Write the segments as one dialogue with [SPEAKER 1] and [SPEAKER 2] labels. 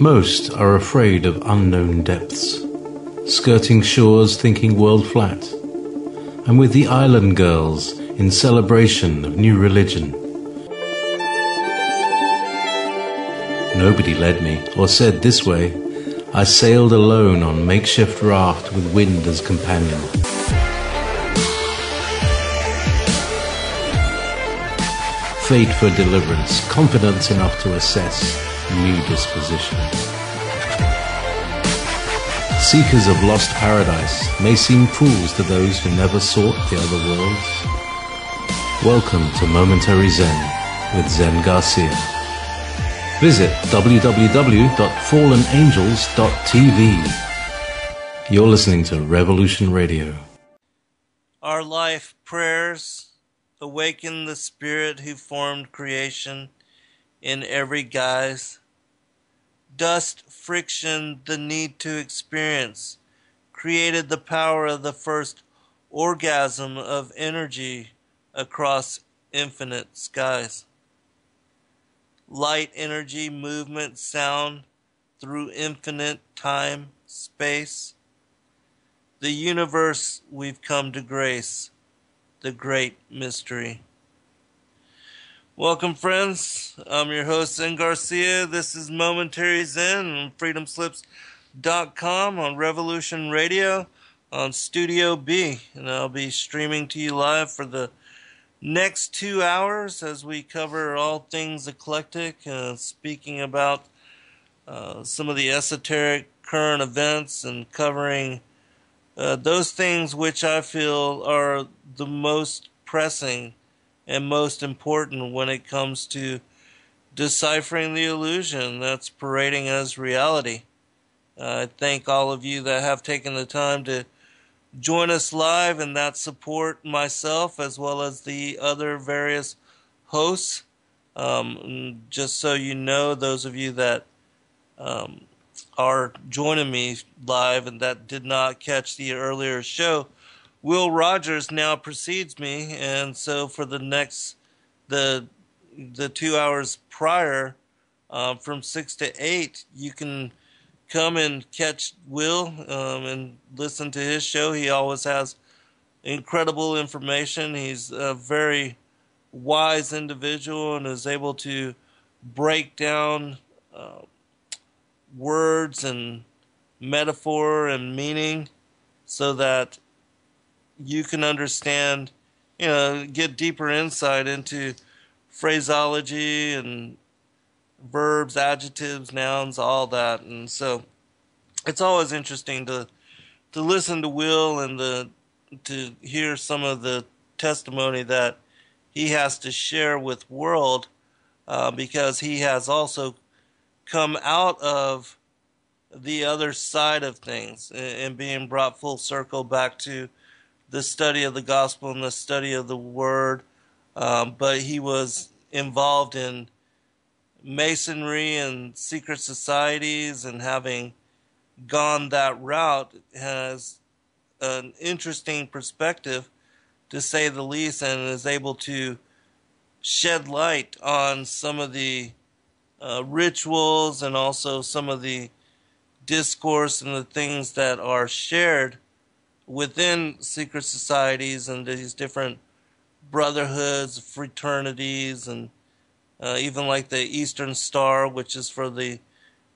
[SPEAKER 1] Most are afraid of unknown depths, skirting shores thinking world flat. I'm with the island girls in celebration of new religion. Nobody led me or said this way. I sailed alone on makeshift raft with wind as companion. Fate for deliverance, confidence enough to assess new disposition. Seekers of lost paradise may seem fools to those who never sought the other worlds. Welcome to Momentary Zen with Zen Garcia. Visit www.fallenangels.tv. You're listening to Revolution Radio.
[SPEAKER 2] Our life prayers awaken the spirit who formed creation in every guise. Dust, friction, the need to experience, created the power of the first orgasm of energy across infinite skies. Light, energy, movement, sound through infinite time, space. The universe we've come to grace, the great mystery. Welcome, friends. I'm your host, Zen Garcia. This is Momentary Zen on freedomslips.com, on Revolution Radio, on Studio B. And I'll be streaming to you live for the next 2 hours as we cover all things eclectic, speaking about some of the esoteric current events and covering those things which I feel are the most pressing and most important when it comes to deciphering the illusion that's parading as reality. I thank all of you that have taken the time to join us live and that support myself as well as the other various hosts. Just so you know, those of you that are joining me live and that did not catch the earlier show, Will Rogers now precedes me, and so for the next the 2 hours prior, from 6 to 8, you can come and catch Will and listen to his show. He always has incredible information. He's a very wise individual and is able to break down words and metaphor and meaning so that you can understand, get deeper insight into phraseology and verbs, adjectives, nouns, all that. And so it's always interesting to listen to Will and to hear some of the testimony that he has to share with world, because he has also come out of the other side of things and being brought full circle back to the study of the gospel and the study of the word. But he was involved in masonry and secret societies, and having gone that route has an interesting perspective, to say the least, and is able to shed light on some of the rituals and also some of the discourse and the things that are shared within secret societies and these different brotherhoods, fraternities, and even like the Eastern Star, which is for the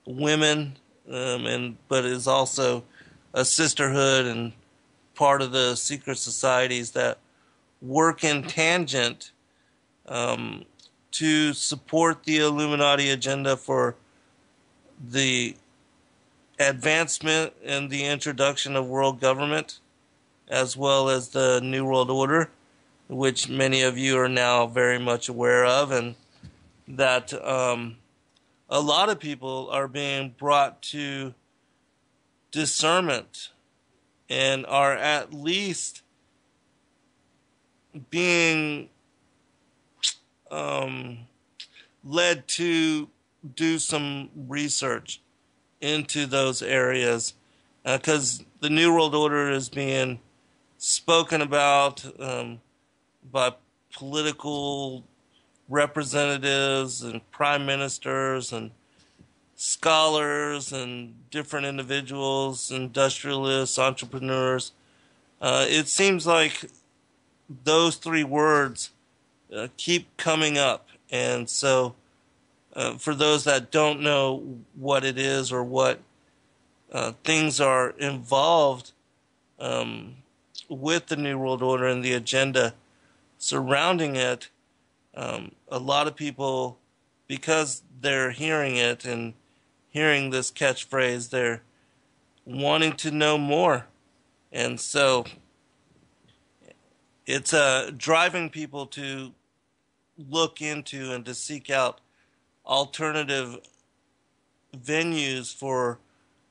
[SPEAKER 2] women, but is also a sisterhood and part of the secret societies that work in tangent to support the Illuminati agenda for the advancement and the introduction of world government, as well as the New World Order, which many of you are now very much aware of, and that a lot of people are being brought to discernment and are at least being led to do some research into those areas, because the New World Order is being spoken about by political representatives and prime ministers and scholars and different individuals, industrialists, entrepreneurs. It seems like those three words keep coming up. And so for those that don't know what it is or what things are involved with the New World Order and the agenda surrounding it, a lot of people, because they're hearing it and hearing this catchphrase, they're wanting to know more. And so it's driving people to look into and to seek out alternative venues for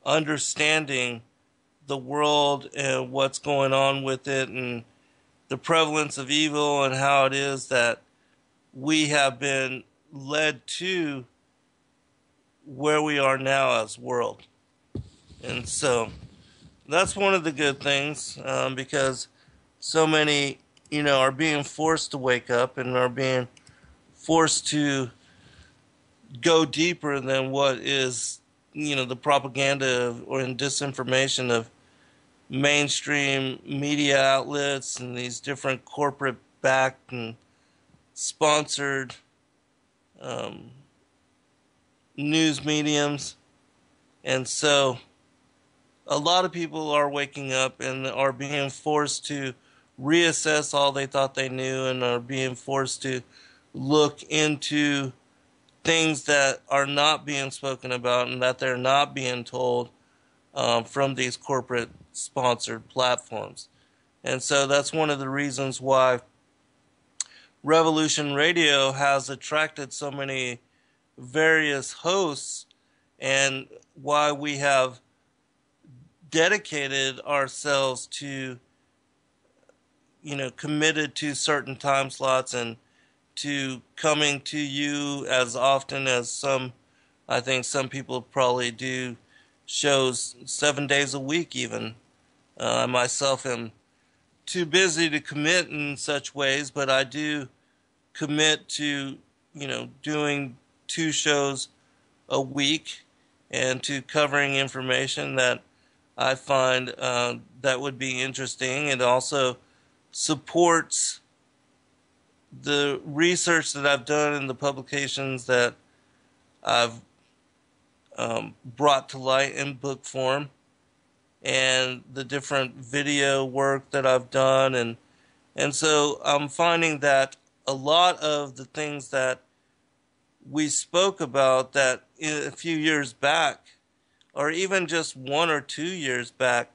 [SPEAKER 2] understanding the world and what's going on with it and the prevalence of evil and how it is that we have been led to where we are now as world. And so that's one of the good things, because so many, are being forced to wake up and are being forced to go deeper than what is, the propaganda or disinformation of mainstream media outlets and these different corporate backed and sponsored news mediums. And so a lot of people are waking up and are being forced to reassess all they thought they knew and are being forced to look into things that are not being spoken about and that they're not being told from these corporate sponsored platforms. And so that's one of the reasons why Revolution Radio has attracted so many various hosts and why we have dedicated ourselves to, committed to certain time slots and to coming to you as often as I think some people probably do shows 7 days a week even. I myself am too busy to commit in such ways, but I do commit to, doing 2 shows a week and to covering information that I find that would be interesting. It also supports the research that I've done and the publications that I've brought to light in book form and the different video work that I've done. And so I'm finding that a lot of the things that we spoke about that a few years back, or even just 1 or 2 years back,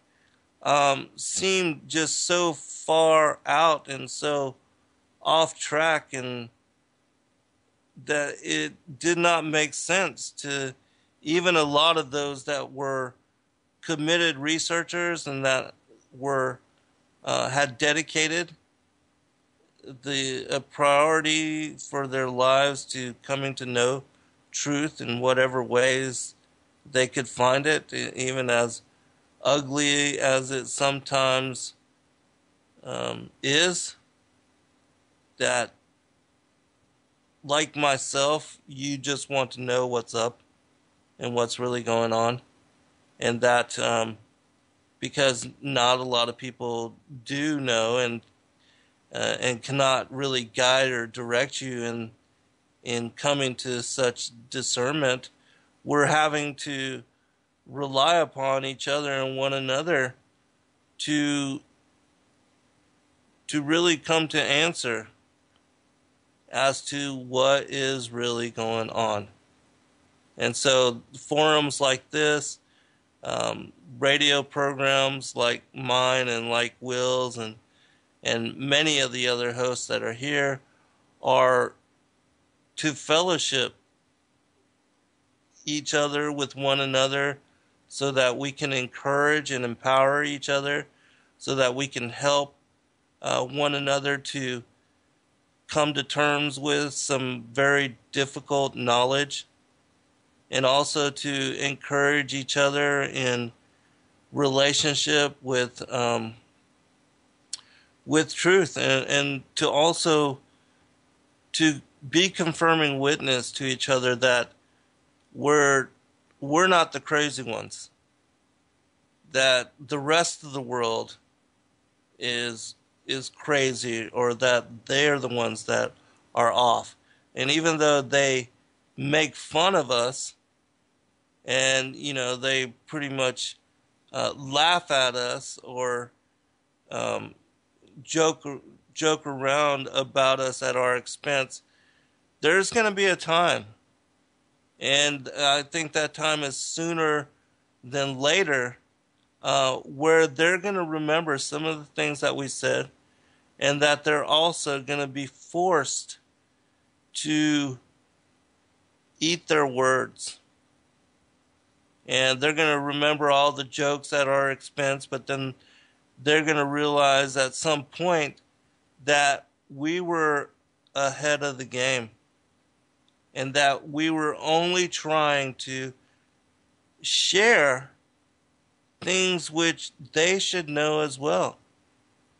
[SPEAKER 2] seemed just so far out and so off track, and that it did not make sense to even a lot of those that were committed researchers and that were had dedicated a priority for their lives to coming to know truth in whatever ways they could find it, even as ugly as it sometimes is. That, like myself, you just want to know what's up and what's really going on. And that because not a lot of people do know and cannot really guide or direct you in coming to such discernment, we're having to rely upon each other and one another to really come to answer as to what is really going on. And so forums like this, radio programs like mine and like Will's and many of the other hosts that are here are to fellowship each other with one another so that we can encourage and empower each other, so that we can help one another to come to terms with some very difficult knowledge, and also to encourage each other in relationship with truth, and to also to be confirming witness to each other that we're we're not the crazy ones, that the rest of the world is crazy, or that they're the ones that are off. And even though they make fun of us, and they pretty much laugh at us, or um, joke around about us at our expense, there's going to be a time, and I think that time is sooner than later, where they're going to remember some of the things that we said, and that they're also going to be forced to eat their words. And they're going to remember all the jokes at our expense, but then they're going to realize at some point that we were ahead of the game, and that we were only trying to share things which they should know as well,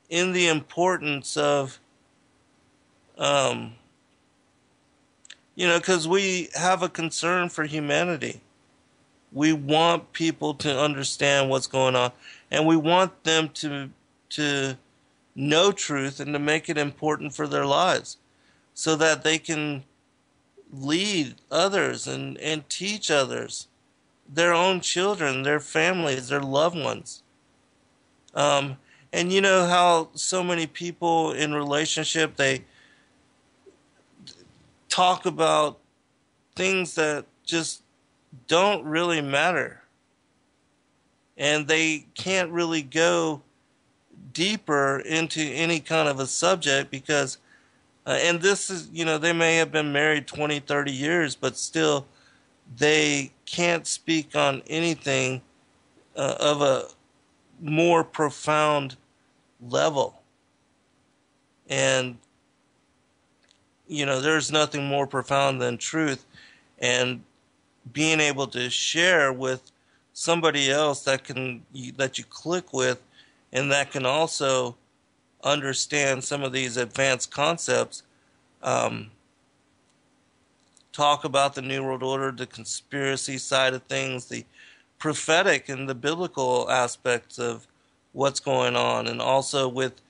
[SPEAKER 2] in the importance of, because we have a concern for humanity. We want people to understand what's going on, and we want them to know truth and to make it important for their lives, so that they can lead others and teach others, their own children, their families, their loved ones. And you know how so many people in relationship, they talk about things that just don't really matter, and they can't really go deeper into any kind of a subject, because and this is, they may have been married 20, 30 years, but still they can't speak on anything of a more profound level. And there's nothing more profound than truth, and being able to share with somebody else that you click with, and that can also understand some of these advanced concepts. Talk about the New World Order, the conspiracy side of things, the prophetic and the biblical aspects of what's going on, and also with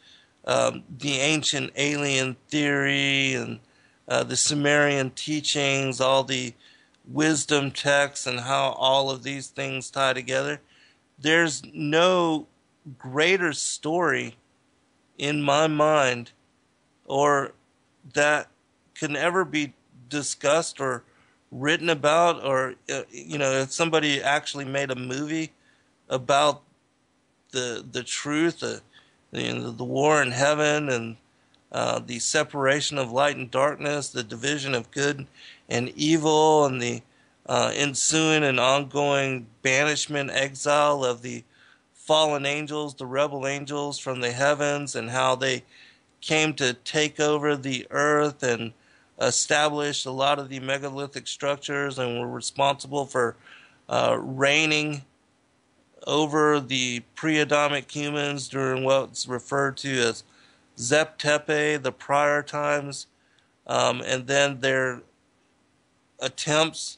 [SPEAKER 2] the ancient alien theory, and the Sumerian teachings, all the wisdom texts, and how all of these things tie together. There's no greater story in my mind, or that can ever be discussed or written about, or if somebody actually made a movie about the truth, the war in heaven, and the separation of light and darkness, the division of good and evil, and the ensuing and ongoing banishment, exile of the fallen angels, the rebel angels from the heavens, and how they came to take over the earth and establish a lot of the megalithic structures, and were responsible for reigning over the pre-Adamic humans during what's referred to as Zep Tepe, the prior times, and then their attempts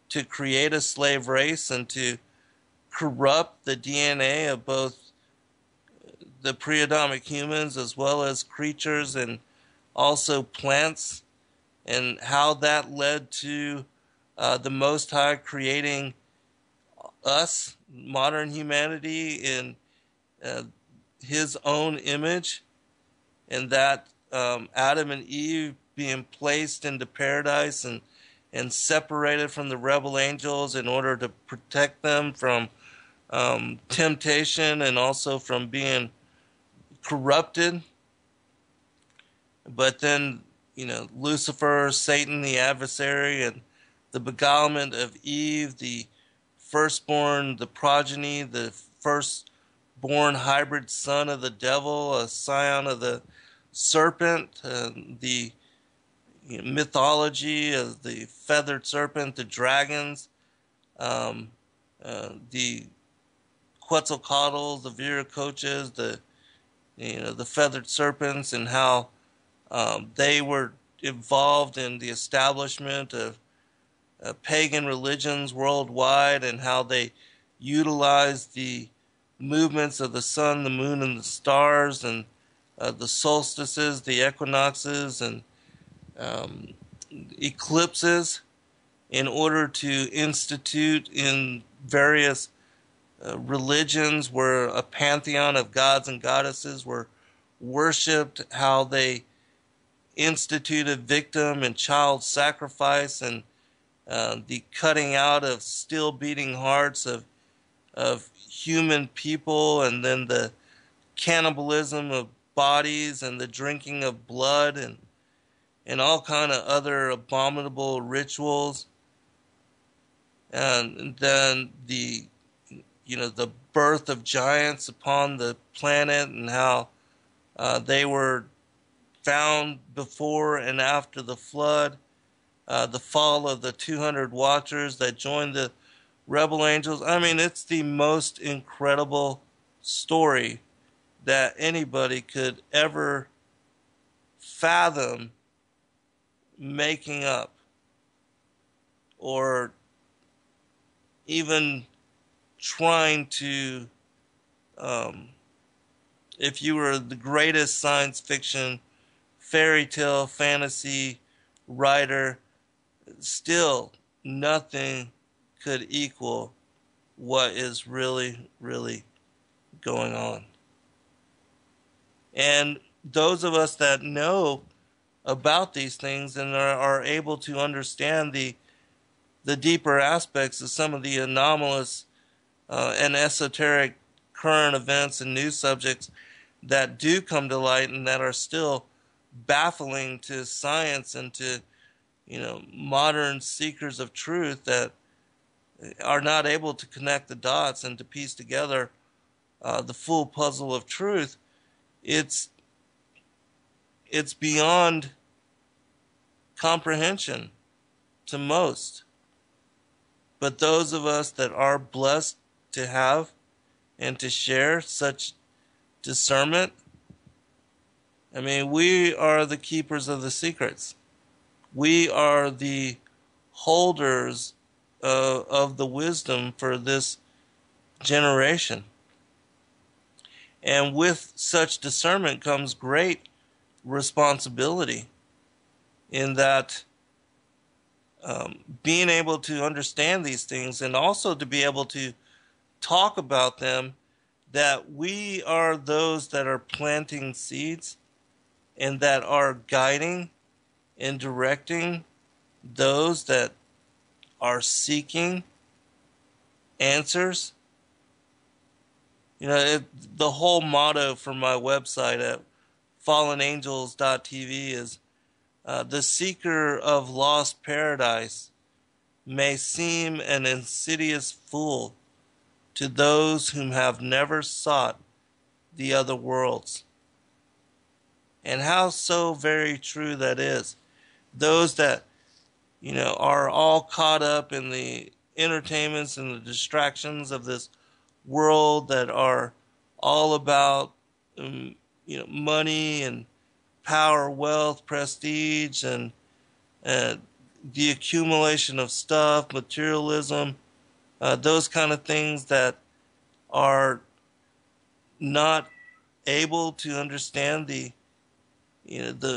[SPEAKER 2] to create a slave race and to corrupt the DNA of both the pre-Adamic humans as well as creatures and also plants, and how that led to the Most High creating us, modern humanity, in his own image, and that Adam and Eve being placed into paradise and separated from the rebel angels in order to protect them from temptation and also from being corrupted. But then, Lucifer, Satan, the adversary, and the beguilement of Eve, the firstborn, the progeny, the firstborn hybrid son of the devil, a scion of the serpent, the mythology of the feathered serpent, the dragons, the Quetzalcoatls, the Viracochas, the feathered serpents, and how they were involved in the establishment of pagan religions worldwide and how they utilize the movements of the sun, the moon, and the stars, and the solstices, the equinoxes, and um, eclipses in order to institute in various religions where a pantheon of gods and goddesses were worshipped, how they instituted victim and child sacrifice, and the cutting out of still beating hearts of human people, and then the cannibalism of bodies and the drinking of blood, and all kind of other abominable rituals. And then the birth of giants upon the planet, and how they were found before and after the flood, the fall of the 200 watchers that joined the rebel angels. I mean, it's the most incredible story that anybody could ever fathom making up, or even trying to, if you were the greatest science fiction, fairy tale, fantasy writer, still nothing could equal what is really, really going on. And those of us that know about these things and are able to understand the deeper aspects of some of the anomalous and esoteric current events and news subjects that do come to light and that are still baffling to science and to modern seekers of truth, that are not able to connect the dots and to piece together the full puzzle of truth. It's beyond comprehension to most. But those of us that are blessed to have and to share such discernment, I mean, we are the keepers of the secrets. We are the holders of the wisdom for this generation. And with such discernment comes great responsibility, in that being able to understand these things and also to be able to talk about them, that we are those that are planting seeds and that are guiding and directing those that are seeking answers. The whole motto for my website at fallenangels.tv is the seeker of lost paradise may seem an insidious fool to those whom have never sought the other worlds. And how so very true that is. Those that, are all caught up in the entertainments and the distractions of this world, that are all about, money and power, wealth, prestige, and the accumulation of stuff, materialism, those kind of things that are not able to understand the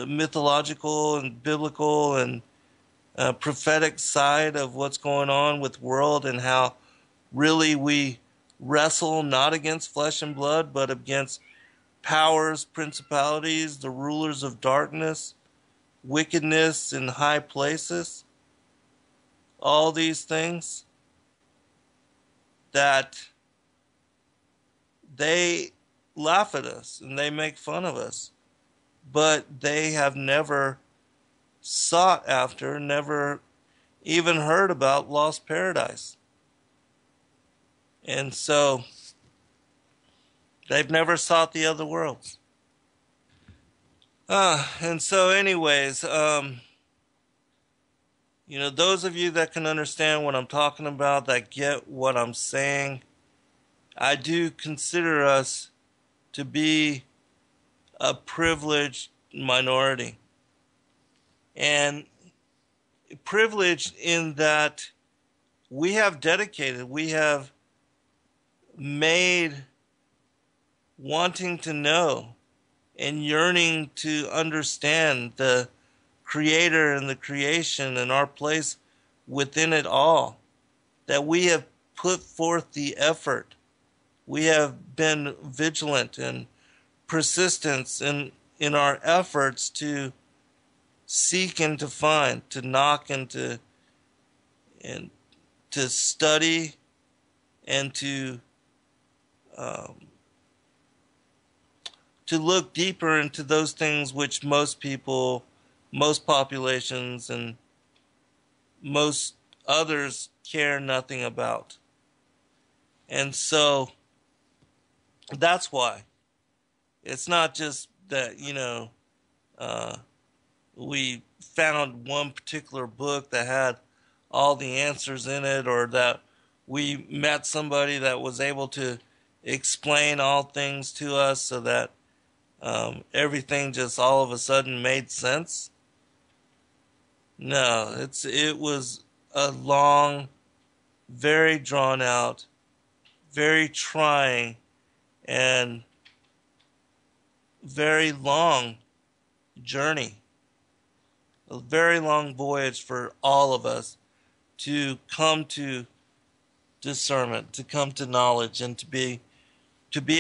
[SPEAKER 2] mythological and biblical and prophetic side of what's going on with the world, and how really we wrestle not against flesh and blood, but against powers, principalities, the rulers of darkness, wickedness in high places. All these things that they laugh at us and they make fun of us, but they have never sought after, never even heard about lost paradise. And so they've never sought the other worlds. And so anyways, those of you that can understand what I'm talking about, that get what I'm saying, I do consider us to be a privileged minority. And privileged in that we have dedicated, we have made wanting to know and yearning to understand the Creator and the creation and our place within it all, that we have put forth the effort. We have been vigilant and persistent in our efforts to seek and to find, to knock and to study and to look deeper into those things which most people, most populations, and most others care nothing about. And so that's why. It's not just that, we found one particular book that had all the answers in it, or that we met somebody that was able to explain all things to us so that everything just all of a sudden made sense. No, it was a long, very drawn out, very trying, and very long journey. A very long voyage for all of us to come to discernment, to come to knowledge, and to be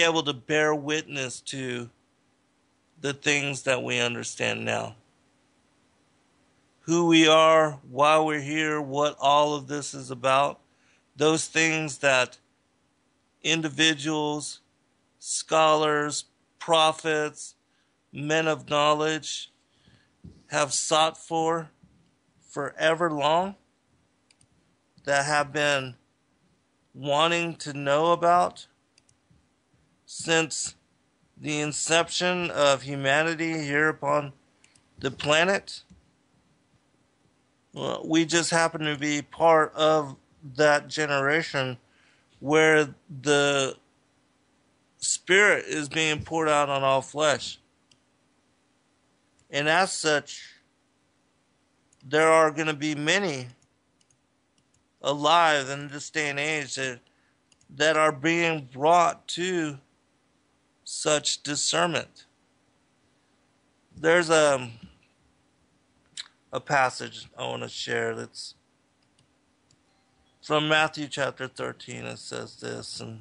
[SPEAKER 2] able to bear witness to the things that we understand now. Who we are, why we're here, what all of this is about. Those things that individuals, scholars, prophets, men of knowledge have sought for forever long, that have been wanting to know about since the inception of humanity here upon the planet. Well, we just happen to be part of that generation where the Spirit is being poured out on all flesh. And as such, there are going to be many alive in this day and age that are being brought to such discernment. There's a passage I want to share that's from Matthew chapter 13. It says this, and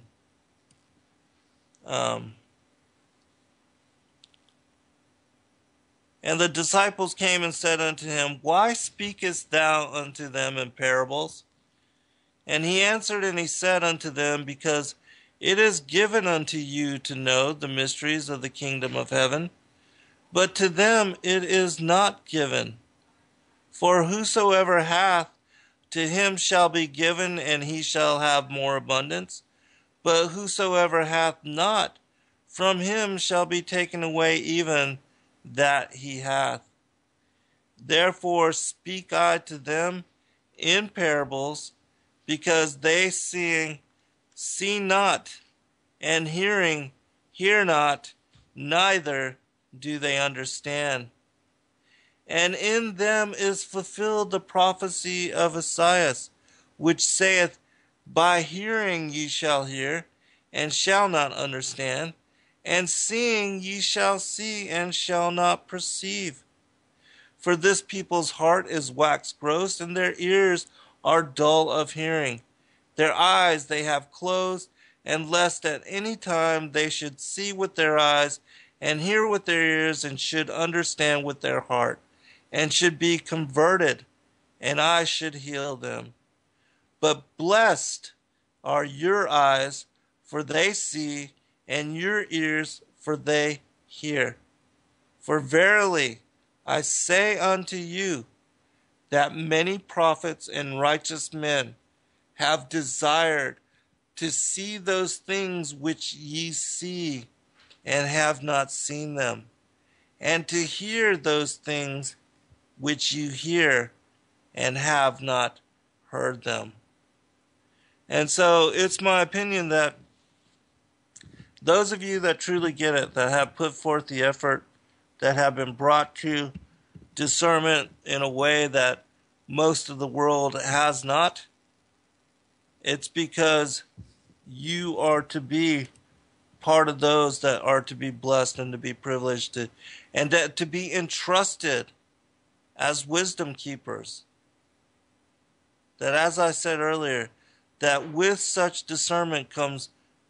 [SPEAKER 2] and the disciples came and said unto him, Why speakest thou unto them in parables? And he answered and he said unto them, Because it is given unto you to know the mysteries of the kingdom of heaven, but to them it is not given. For whosoever hath, to him shall be given, and he shall have more abundance. But whosoever hath not, from him shall be taken away even that he hath. Therefore speak I to them in parables, because they seeing see not, and hearing hear not, neither do they understand. And in them is fulfilled the prophecy of Esaias, which saith, By hearing ye shall hear, and shall not understand, and seeing ye shall see, and shall not perceive. For this people's heart is waxed gross, and their ears are dull of hearing. Their eyes they have closed, and lest at any time they should see with their eyes, and hear with their ears, and should understand with their heart, and should be converted, and I should heal them. But blessed are your eyes, for they see, and your ears, for they hear. For verily I say unto you, that many prophets and righteous men have desired to see those things which ye see, and have not seen them, and to hear those things which you hear, and have not heard them. And so it's my opinion that those of you that truly get it, that have put forth the effort, that have been brought to discernment in a way that most of the world has not. It's because you are to be part of those that are to be blessed and to be privileged to, and to be entrusted as wisdom keepers. That, as I said earlier, that with such discernment comes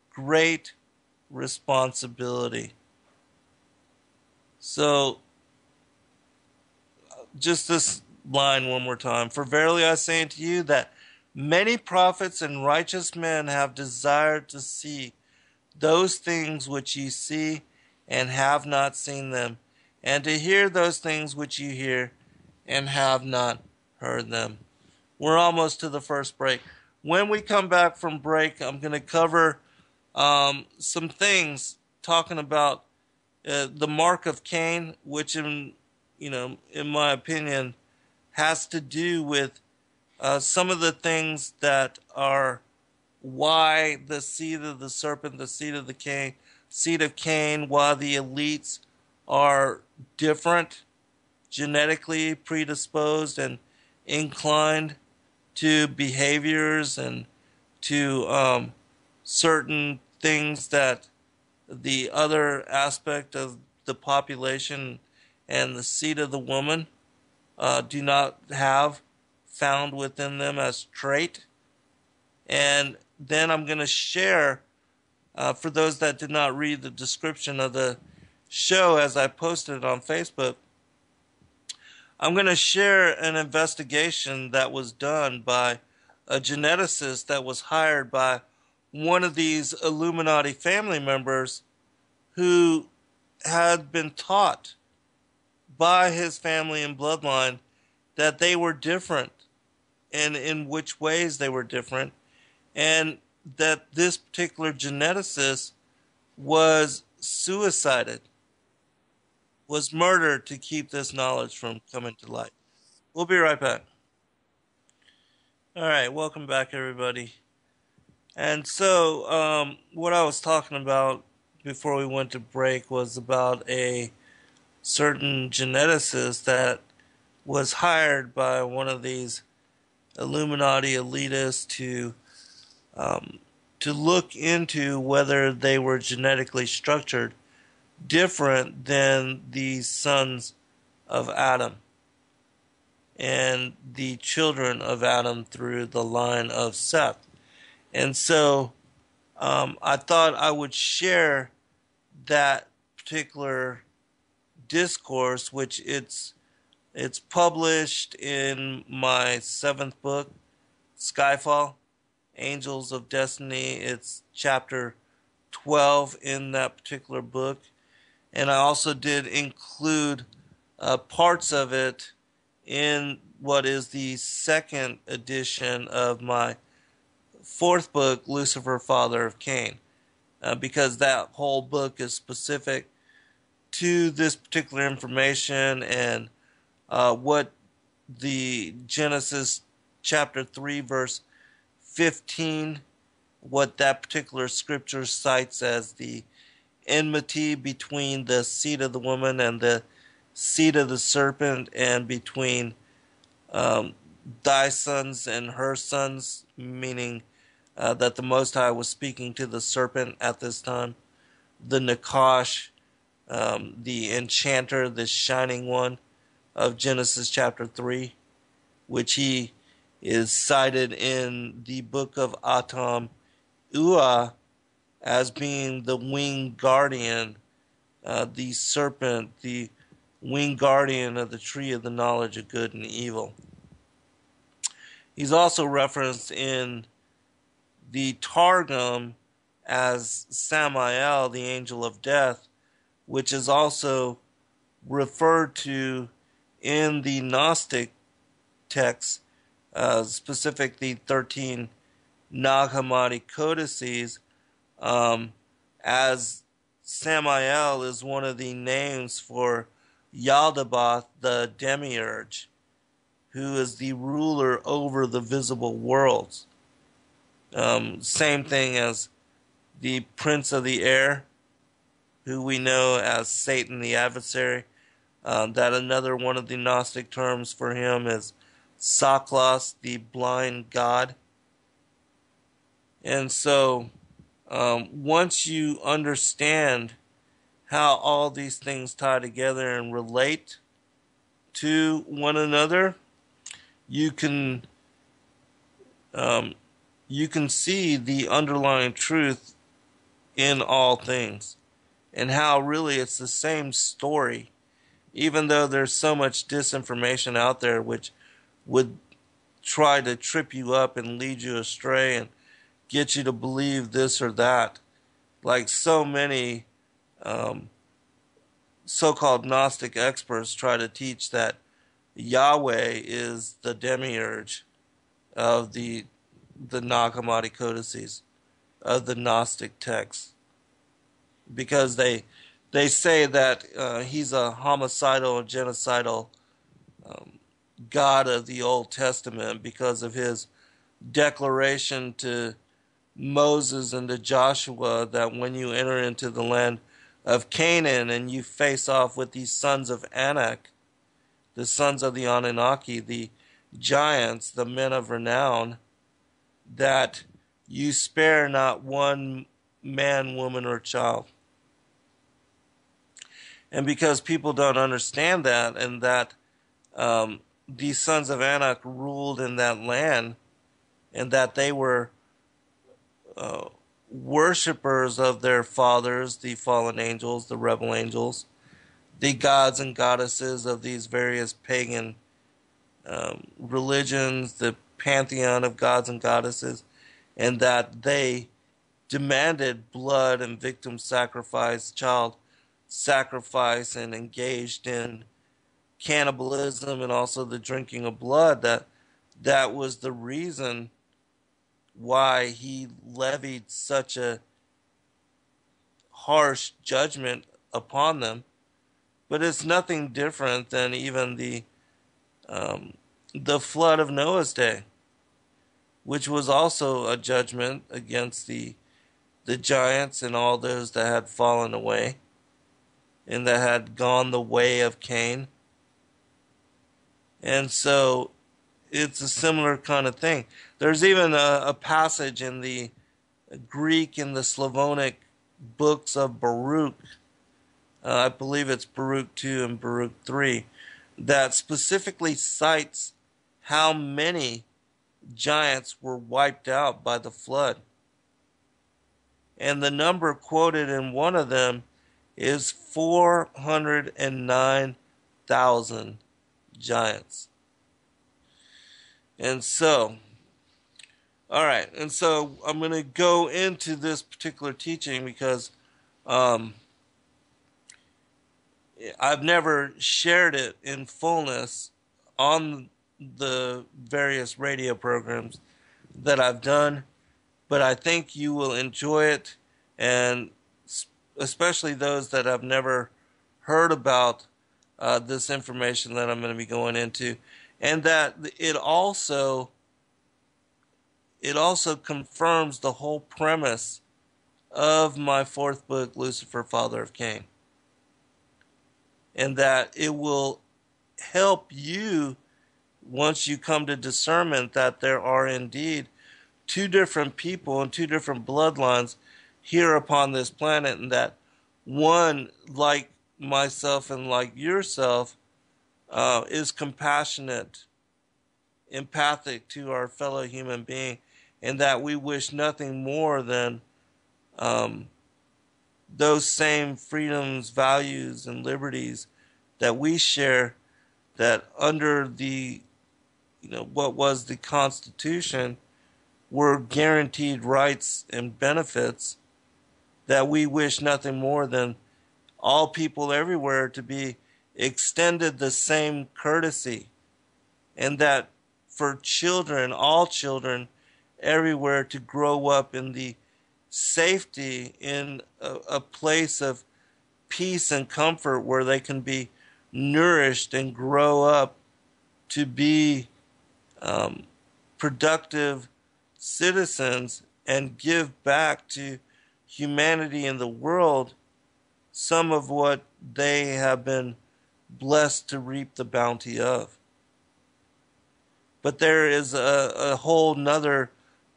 [SPEAKER 2] great responsibility. So, just this line one more time. For verily I say unto you that many prophets and righteous men have desired to see those things which ye see and have not seen them, and to hear those things which ye hear and have not heard them. We're almost to the first break. When we come back from break, I'm going to cover some things talking about the mark of Cain, which in my opinion, has to do with some of the things that are why the seed of the serpent, the seed of Cain, why the elites are different, genetically predisposed and inclined to behaviors and to certain things that the other aspect of the population and the seed of the woman do not have found within them as trait. And then I'm going to share, for those that did not read the description of the show as I posted it on Facebook, I'm going to share an investigation that was done by a geneticist that was hired by one of these Illuminati family members who had been taught by his family and bloodline that they were different and in which ways they were different, and that this particular geneticist was suicided, was murdered to keep this knowledge from coming to light. We'll be right back. All right, welcome back, everybody. And so, what I was talking about before we went to break was about a certain geneticist that was hired by one of these Illuminati elitists to look into whether they were genetically structured different than the sons of Adam and the children of Adam through the line of Seth. And so I thought I would share that particular discourse, which it's published in my 7th book, Skyfall, Angels of Destiny. It's chapter 12 in that particular book. And I also did include parts of it in what is the 2nd edition of my 4th book, Lucifer, Father of Cain, because that whole book is specific to this particular information and what the Genesis chapter 3 verse 15, what that particular scripture cites as the enmity between the seed of the woman and the seed of the serpent, and between thy sons and her sons, meaning that the Most High was speaking to the serpent at this time, the Nakash, the enchanter, the shining one of Genesis chapter 3, which he is cited in the book of Atam Ua as being the winged guardian, the serpent, the winged guardian of the tree of the knowledge of good and evil. He's also referenced in the Targum as Samael, the angel of death, which is also referred to in the Gnostic texts, specific the 13 Nag Hammadi codices, as Samael is one of the names for Yaldabaoth, the demiurge, who is the ruler over the visible worlds. Same thing as the prince of the air, who we know as Satan the adversary. That another one of the Gnostic terms for him is Saklos, the blind god. And so once you understand how all these things tie together and relate to one another, you can see the underlying truth in all things, and how really it's the same story, even though there's so much disinformation out there which would try to trip you up and lead you astray and get you to believe this or that. Like so many so-called Gnostic experts try to teach that Yahweh is the demiurge of the Nag Hammadi codices, of the Gnostic texts, because they say that he's a homicidal and genocidal God of the Old Testament because of his declaration to Moses and to Joshua that when you enter into the land of Canaan and you face off with these sons of Anak, the sons of the Anunnaki, the giants, the men of renown, that you spare not one man, woman, or child. And because people don't understand that, and that these sons of Anak ruled in that land, and that they were worshippers of their fathers, the fallen angels, the rebel angels, the gods and goddesses of these various pagan religions, the pantheon of gods and goddesses, and that they demanded blood and victim sacrifice, child sacrifice, and engaged in cannibalism and also the drinking of blood, that was the reason why he levied such a harsh judgment upon them. But it's nothing different than even the flood of Noah's day, which was also a judgment against the giants and all those that had fallen away and that had gone the way of Cain. And so it's a similar kind of thing. There's even a passage in the Greek and the Slavonic books of Baruch, I believe it's Baruch 2 and Baruch 3, that specifically cites how many giants were wiped out by the flood. And the number quoted in one of them is 409,000 giants. And so, all right, and so I'm going to go into this particular teaching because I've never shared it in fullness on the various radio programs that I've done, but I think you will enjoy it, and especially those that have never heard about this information that I'm going to be going into, and that it also confirms the whole premise of my fourth book, Lucifer, Father of Cain, and that it will help you once you come to discernment that there are indeed two different people and two different bloodlines here upon this planet, and that one, like myself and like yourself, is compassionate, empathic to our fellow human being, and that we wish nothing more than those same freedoms, values, and liberties that we share, that under the, what was the Constitution, were guaranteed rights and benefits, that we wish nothing more than all people everywhere to be extended the same courtesy, and that for children, all children everywhere, to grow up in the safety, in a place of peace and comfort where they can be nourished and grow up to be productive citizens and give back to humanity and the world some of what they have been blessed to reap the bounty of. But there is a whole nother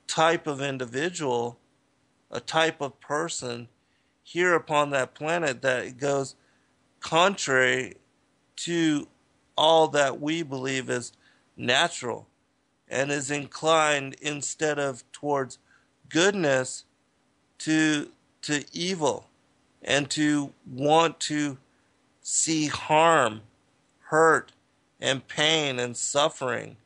[SPEAKER 2] type of individual, a type of person here upon that planet that goes contrary to all that we believe is natural, and is inclined, instead of towards goodness, to evil, and to want to see harm, hurt, and pain and suffering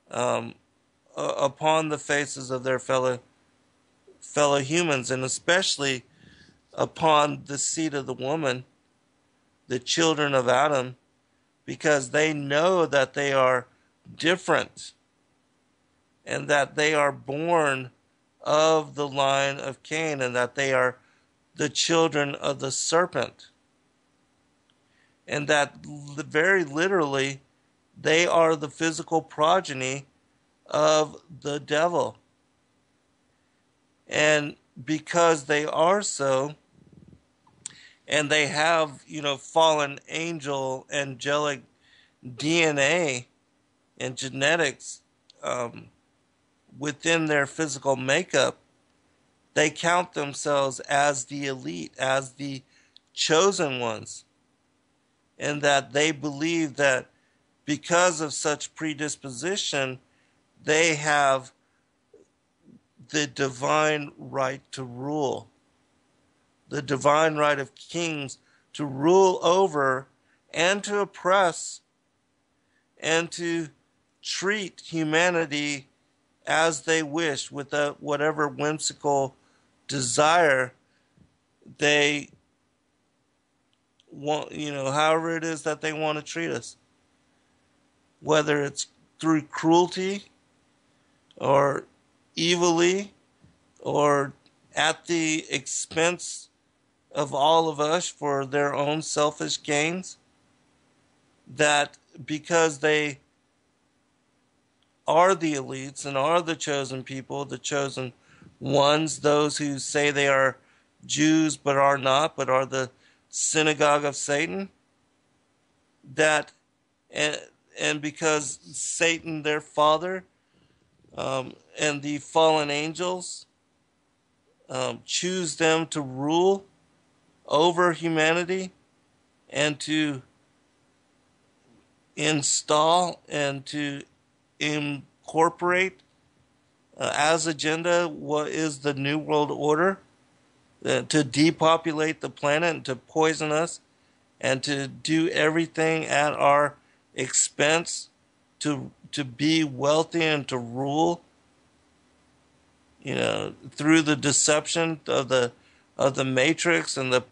[SPEAKER 2] upon the faces of their fellow humans, and especially upon the seed of the woman, the children of Adam, because they know that they are different and that they are born of the line of Cain, and that they are the children of the serpent, and that very literally they are the physical progeny of the devil. And because they are so, and they have, fallen angel, angelic DNA and genetics within their physical makeup, they count themselves as the elite, as the chosen ones. And that they believe that because of such predisposition, they have the divine right to rule, the divine right of kings to rule over and to oppress and to treat humanity as they wish, with whatever whimsical desire they want, however it is that they want to treat us. Whether it's through cruelty or evilly or at the expense of all of us for their own selfish gains, that because they are the elites and are the chosen people, the chosen ones, those who say they are Jews but are not, but are the synagogue of Satan, that and because Satan, their father, and the fallen angels choose them to rule over humanity and to install and to incorporate as agenda what is the New World Order, to depopulate the planet and to poison us and to do everything at our expense to be wealthy and to rule, through the deception of the matrix and the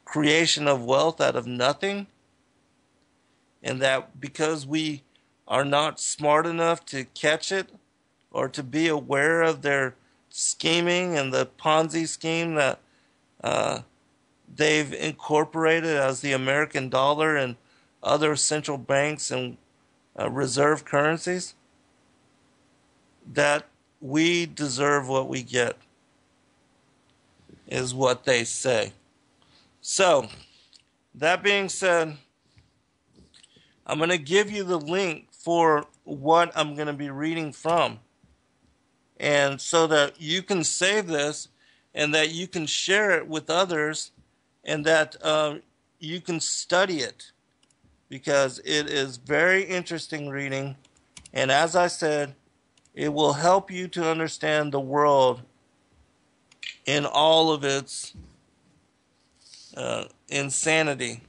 [SPEAKER 2] creation of wealth out of nothing. And that because we are not smart enough to catch it or to be aware of their scheming and the Ponzi scheme that they've incorporated as the American dollar and other central banks and reserve currencies, that we deserve what we get, is what they say. So, that being said, I'm going to give you the link for what I'm going to be reading from, and so that you can save this and that you can share it with others, and that you can study it, because it is very interesting reading. And as I said, it will help you to understand the world in all of its insanity.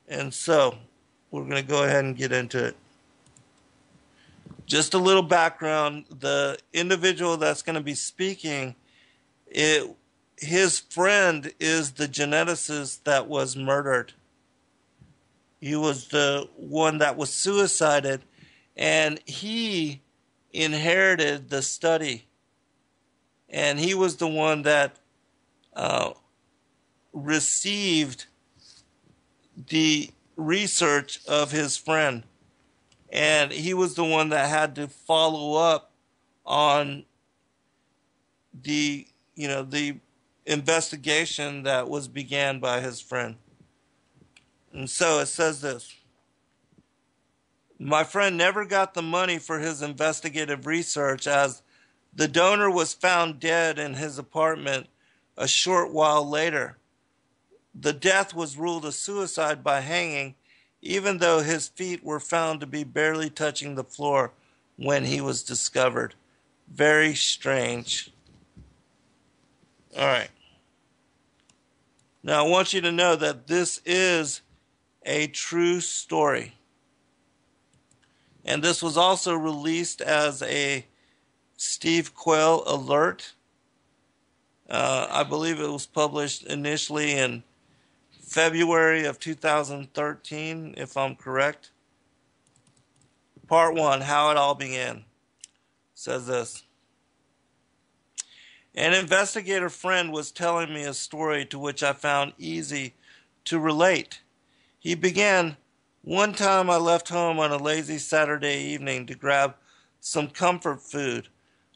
[SPEAKER 2] And so, we're going to go ahead and get into it. Just a little background. The individual that's going to be speaking, his friend is the geneticist that was murdered. He was the one that was suicided, and he inherited the study. And he was the one that received the research of his friend. And he was the one that had to follow up on the investigation that was began by his friend. And so it says this. My friend never got the money for his investigative research as the donor was found dead in his apartment a short while later. The death was ruled a suicide by hanging, even though his feet were found to be barely touching the floor when he was discovered. Very strange. All right. Now, I want you to know that this is a true story. And this was also released as a Steve Quayle alert. I believe it was published initially in February of 2013, if I'm correct. Part 1, How It All Began, says this. An investigator friend was telling me a story to which I found easy to relate. He began, "One time I left home on a lazy Saturday evening to grab some comfort food.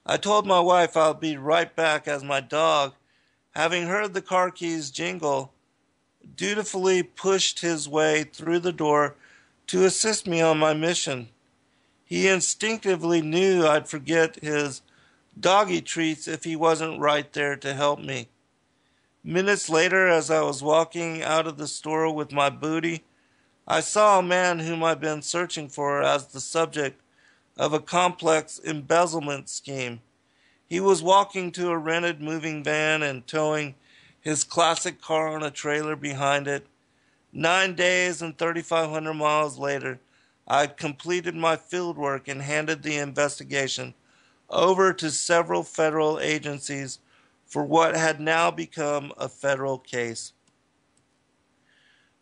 [SPEAKER 2] I told my wife I'll be right back as my dog, having heard the car keys jingle, dutifully pushed his way through the door to assist me on my mission. He instinctively knew I'd forget his doggy treats if he wasn't right there to help me. Minutes later, as I was walking out of the store with my booty, I saw a man whom I'd been searching for as the subject of a complex embezzlement scheme. He was walking to a rented moving van and towing his classic car on a trailer behind it. 9 days and 3,500 miles later, I'd completed my fieldwork and handed the investigation over to several federal agencies for what had now become a federal case."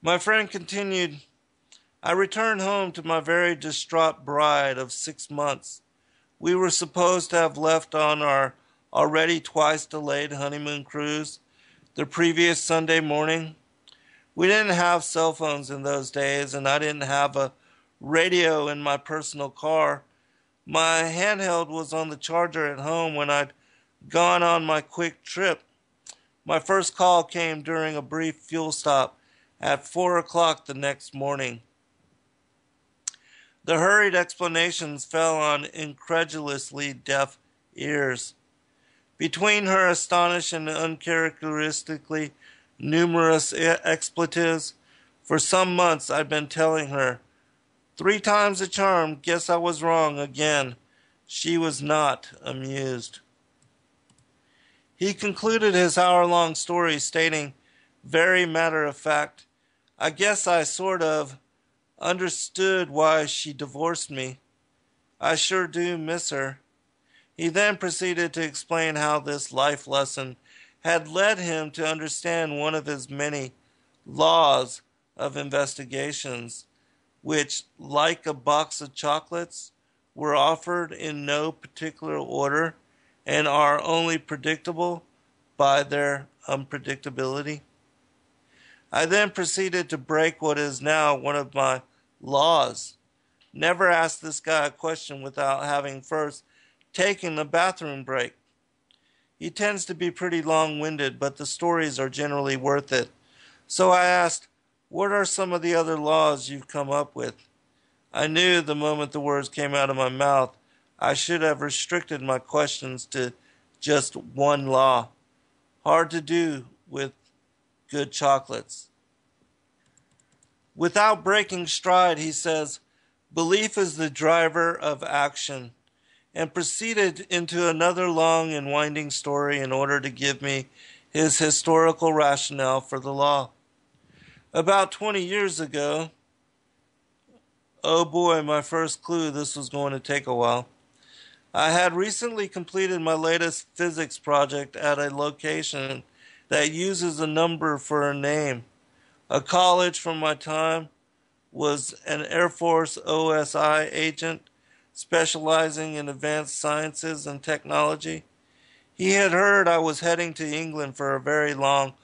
[SPEAKER 2] My friend continued, "I returned home to my very distraught bride of 6 months. We were supposed to have left on our already twice delayed honeymoon cruise the previous Sunday morning. We didn't have cell phones in those days, and I didn't have a radio in my personal car. My handheld was on the charger at home when I'd gone on my quick trip. My first call came during a brief fuel stop at 4 o'clock the next morning. The hurried explanations fell on incredulously deaf ears. Between her astonished and uncharacteristically numerous expletives, for some months I'd been telling her, 3 times the charm, guess I was wrong again. She was not amused." He concluded his hour-long story stating, very matter-of-fact, "I guess I sort of understood why she divorced me. I sure do miss her." He then proceeded to explain how this life lesson had led him to understand one of his many laws of investigations, which, like a box of chocolates, were offered in no particular order and are only predictable by their unpredictability. I then proceeded to break what is now one of my laws. Never ask this guy a question without having first taken a bathroom break. He tends to be pretty long-winded, but the stories are generally worth it. So I asked, "What are some of the other laws you've come up with?" I knew the moment the words came out of my mouth, I should have restricted my questions to just one law. Hard to do with good chocolates. Without breaking stride, he says, "Belief is the driver of action," and proceeded into another long and winding story in order to give me his historical rationale for the law. About 20 years ago, oh boy, my first clue, this was going to take a while. I had recently completed my latest physics project at a location that uses a number for a name. A college from my time was an Air Force OSI agent specializing in advanced sciences and technology. He had heard I was heading to England for a very long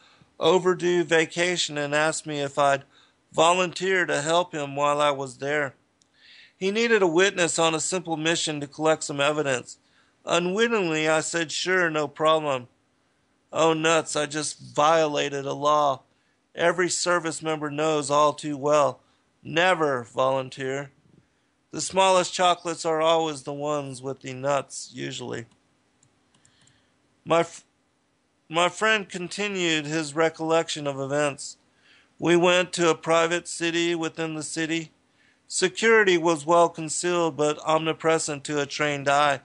[SPEAKER 2] overdue vacation and asked me if I'd volunteer to help him while I was there. He needed a witness on a simple mission to collect some evidence. Unwittingly, I said, "Sure, no problem." Oh, nuts, I just violated a law every service member knows all too well. Never volunteer. The smallest chocolates are always the ones with the nuts, usually. My friend continued his recollection of events. We went to a private city within the city. Security was well concealed but omnipresent to a trained eye.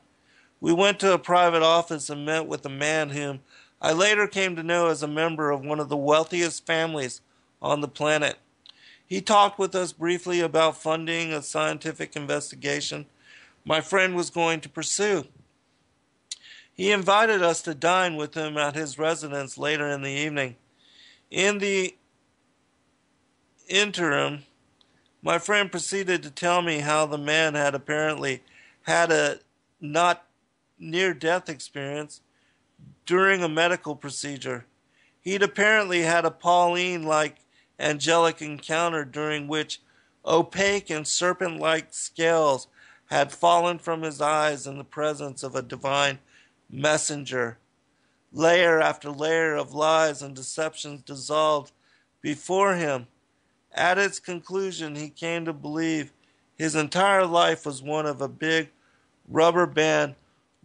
[SPEAKER 2] We went to a private office and met with a man whom I later came to know as a member of one of the wealthiest families on the planet. He talked with us briefly about funding a scientific investigation my friend was going to pursue. He invited us to dine with him at his residence later in the evening. In the interim, my friend proceeded to tell me how the man had apparently had a not near-death experience during a medical procedure. He'd apparently had a Pauline-like angelic encounter during which opaque and serpent-like scales had fallen from his eyes in the presence of a divine messenger. Layer after layer of lies and deceptions dissolved before him. At its conclusion, he came to believe his entire life was one of a big rubber band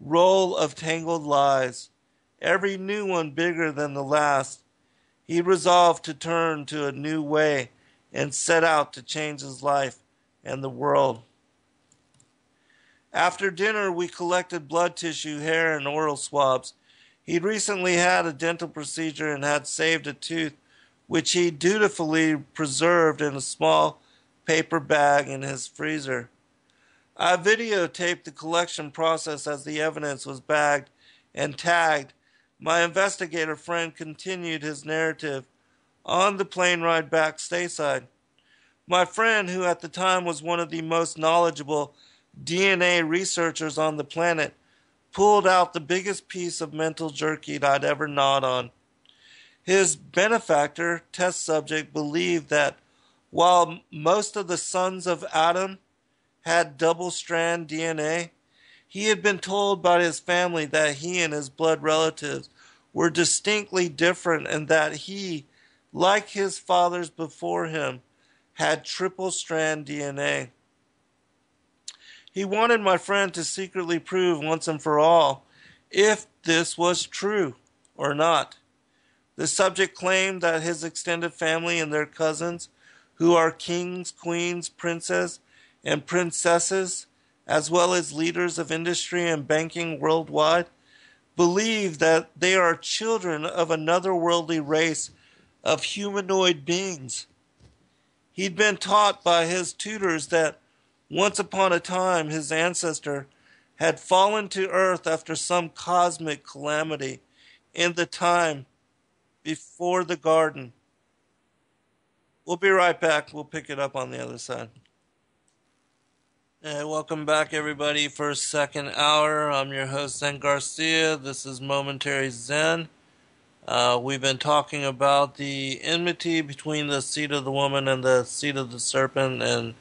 [SPEAKER 2] roll of tangled lies, every new one bigger than the last. He resolved to turn to a new way and set out to change his life and the world. After dinner, we collected blood tissue, hair, and oral swabs. He'd recently had a dental procedure and had saved a tooth, which he dutifully preserved in a small paper bag in his freezer. I videotaped the collection process as the evidence was bagged and tagged. My investigator friend continued his narrative on the plane ride back stateside. My friend, who at the time was one of the most knowledgeable DNA researchers on the planet, pulled out the biggest piece of mental jerky I'd ever gnawed on. His benefactor, test subject, believed that while most of the sons of Adam had double-strand DNA, he had been told by his family that he and his blood relatives were distinctly different and that he, like his fathers before him, had triple-strand DNA. He wanted my friend to secretly prove once and for all if this was true or not. The subject claimed that his extended family and their cousins, who are kings, queens, princes, and princesses, as well as leaders of industry and banking worldwide, believe that they are children of another worldly race of humanoid beings. He'd been taught by his tutors that once upon a time his ancestor had fallen to earth after some cosmic calamity in the time before the garden. We'll be right back. We'll pick it up on the other side. Hey, welcome back, everybody, for a second hour. I'm your host, Zen Garcia. This is Momentary Zen. We've been talking about the enmity between the seed of the woman and the seed of the serpent, and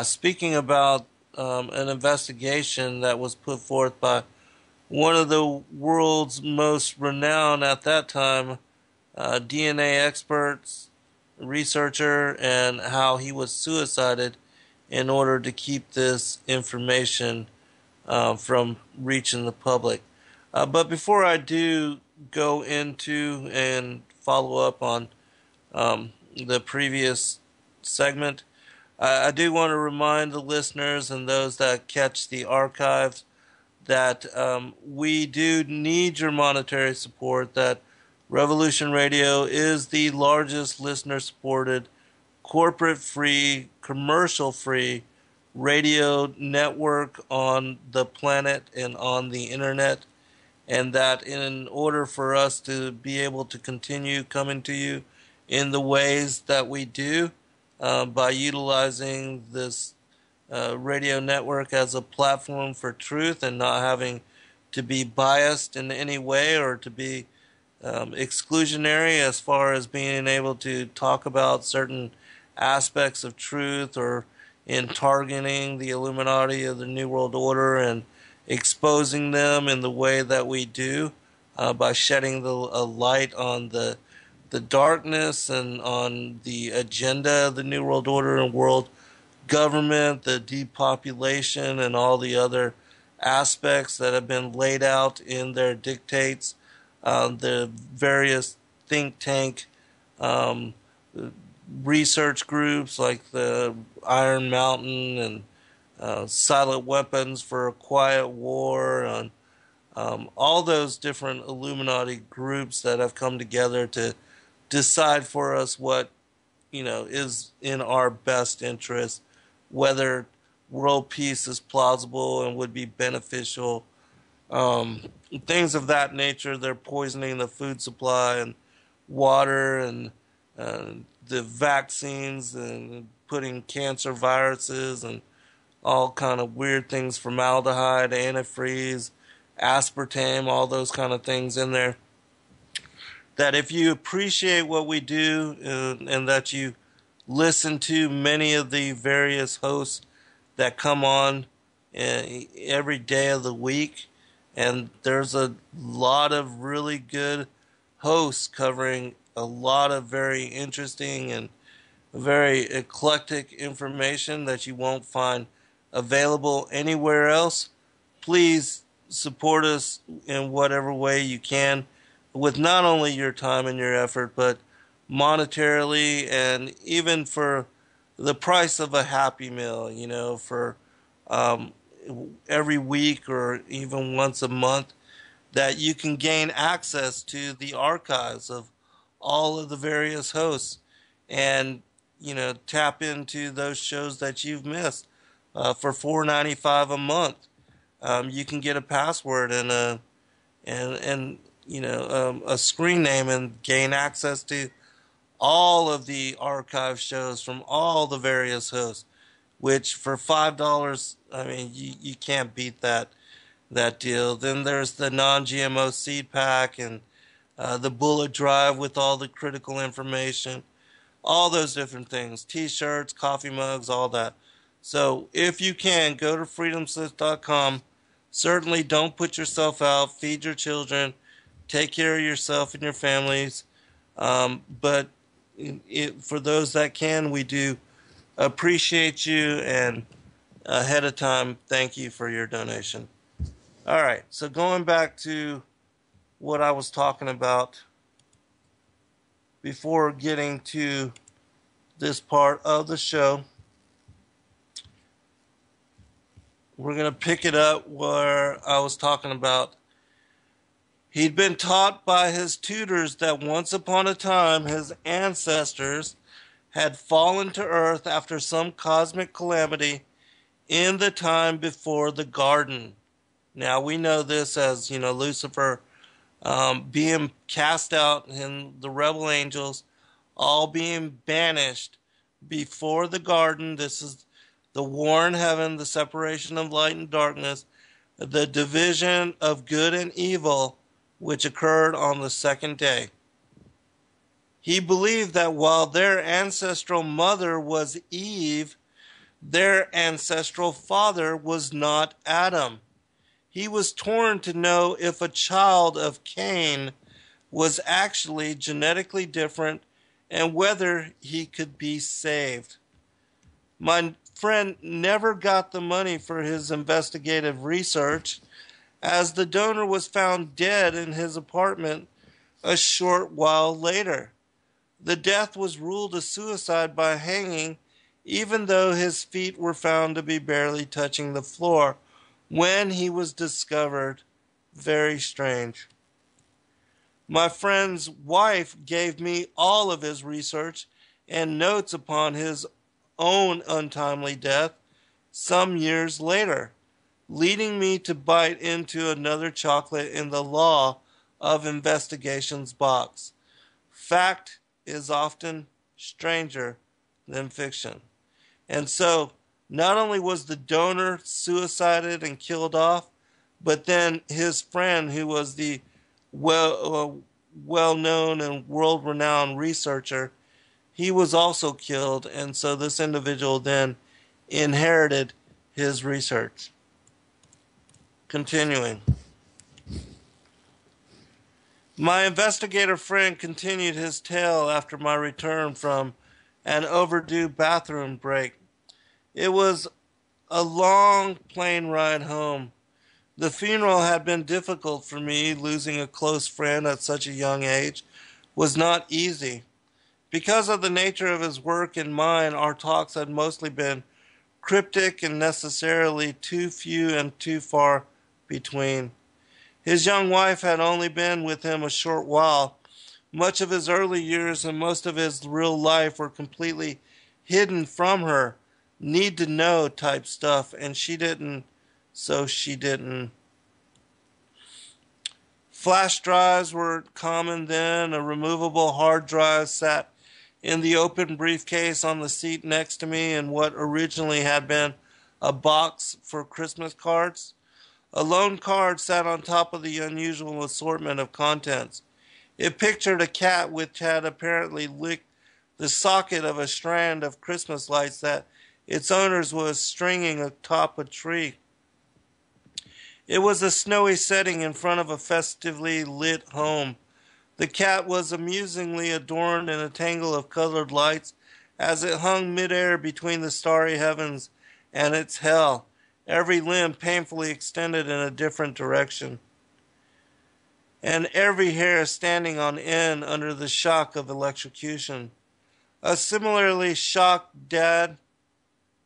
[SPEAKER 2] speaking about an investigation that was put forth by one of the world's most renowned at that time DNA experts, researcher, and how he was suicided in order to keep this information from reaching the public. But before I do go into and follow up on the previous segment, I do want to remind the listeners and those that catch the archives that we do need your monetary support, that Revolution Radio is the largest listener-supported, corporate-free, commercial-free radio network on the planet and on the internet, and that in order for us to be able to continue coming to you in the ways that we do, by utilizing this radio network as a platform for truth and not having to be biased in any way or to be exclusionary as far as being able to talk about certain aspects of truth, or in targeting the Illuminati of the New World Order and exposing them in the way that we do, by shedding a light on the darkness and on the agenda of the New World Order and world government, the depopulation, and all the other aspects that have been laid out in their dictates, the various think tank um, research groups like the Iron Mountain and Silent Weapons for a Quiet War, and all those different Illuminati groups that have come together to decide for us what is in our best interest, whether world peace is plausible and would be beneficial, um, things of that nature. They're poisoning the food supply and water and uh, the vaccines and putting cancer viruses and all kind of weird things, formaldehyde, antifreeze, aspartame, all those kind of things in there. That if you appreciate what we do and that you listen to many of the various hosts that come on every day of the week, and there's a lot of really good hosts covering a lot of very interesting and very eclectic information that you won't find available anywhere else. Please support us in whatever way you can with not only your time and your effort, but monetarily, and even for the price of a Happy Meal, for um, every week or even once a month, that you can gain access to the archives of all of the various hosts and, tap into those shows that you've missed for $4.95 a month. You can get a password and a screen name and gain access to all of the archive shows from all the various hosts, which for $5, I mean, you can't beat that deal. Then there's the non-GMO seed pack and the bullet drive with all the critical information, all those different things, t-shirts, coffee mugs, all that. So if you can, go to freedomslips.com. Certainly don't put yourself out. Feed your children. Take care of yourself and your families. But for those that can, we do appreciate you, and ahead of time, thank you for your donation. All right, so going back to what I was talking about before getting to this part of the show, we're going to pick it up where I was talking about he'd been taught by his tutors that once upon a time his ancestors had fallen to earth after some cosmic calamity in the time before the garden. Now we know this as, Lucifer being cast out and the rebel angels all being banished before the garden. This is the war in heaven, the separation of light and darkness, the division of good and evil, which occurred on the second day. He believed that while their ancestral mother was Eve, their ancestral father was not Adam. He was torn to know if a child of Cain was actually genetically different and whether he could be saved. My friend never got the money for his investigative research, as the donor was found dead in his apartment a short while later. The death was ruled a suicide by hanging, even though his feet were found to be barely touching the floor when he was discovered. Very strange. My friend's wife gave me all of his research and notes upon his own untimely death some years later, leading me to bite into another chocolate in the law of investigations box. Fact is often stranger than fiction. And so, not only was the donor suicided and killed off, but then his friend, who was the well-known and world-renowned researcher, he was also killed, and so this individual then inherited his research. Continuing. My investigator friend continued his tale after my return from an overdue bathroom break. It was a long plane ride home. The funeral had been difficult for me. Losing a close friend at such a young age was not easy. Because of the nature of his work and mine, our talks had mostly been cryptic and necessarily too few and too far between. His young wife had only been with him a short while. Much of his early years and most of his real life were completely hidden from her. Need to know type stuff, and she didn't, so she didn't. Flash drives were common then. A removable hard drive sat in the open briefcase on the seat next to me in what originally had been a box for Christmas cards. A lone card sat on top of the unusual assortment of contents. It pictured a cat which had apparently licked the socket of a strand of Christmas lights that its owners was stringing atop a tree. It was a snowy setting in front of a festively lit home. The cat was amusingly adorned in a tangle of colored lights as it hung midair between the starry heavens and its hell, every limb painfully extended in a different direction, and every hair standing on end under the shock of electrocution. A similarly shocked dad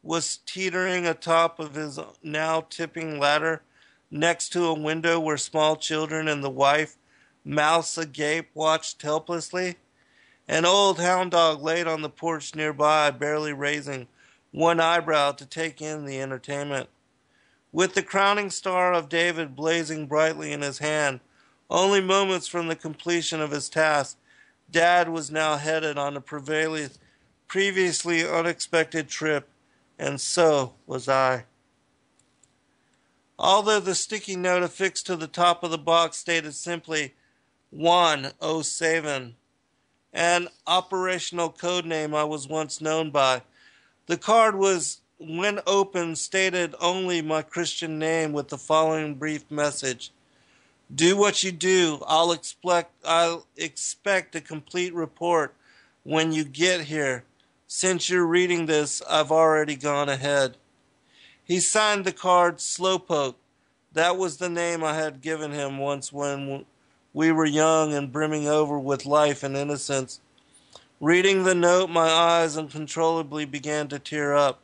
[SPEAKER 2] was teetering atop of his now tipping ladder next to a window where small children and the wife, mouths agape, watched helplessly. An old hound dog laid on the porch nearby, barely raising one eyebrow to take in the entertainment. With the crowning star of David blazing brightly in his hand, only moments from the completion of his task, Dad was now headed on a previously unexpected trip, and so was I. Although the sticky note affixed to the top of the box stated simply 107, an operational code name I was once known by, the card was, when opened, stated only my Christian name with the following brief message: "Do what you do. I'll expect a complete report when you get here. Since you're reading this, I've already gone ahead." He signed the card Slowpoke. That was the name I had given him once when we were young and brimming over with life and innocence. Reading the note, my eyes uncontrollably began to tear up.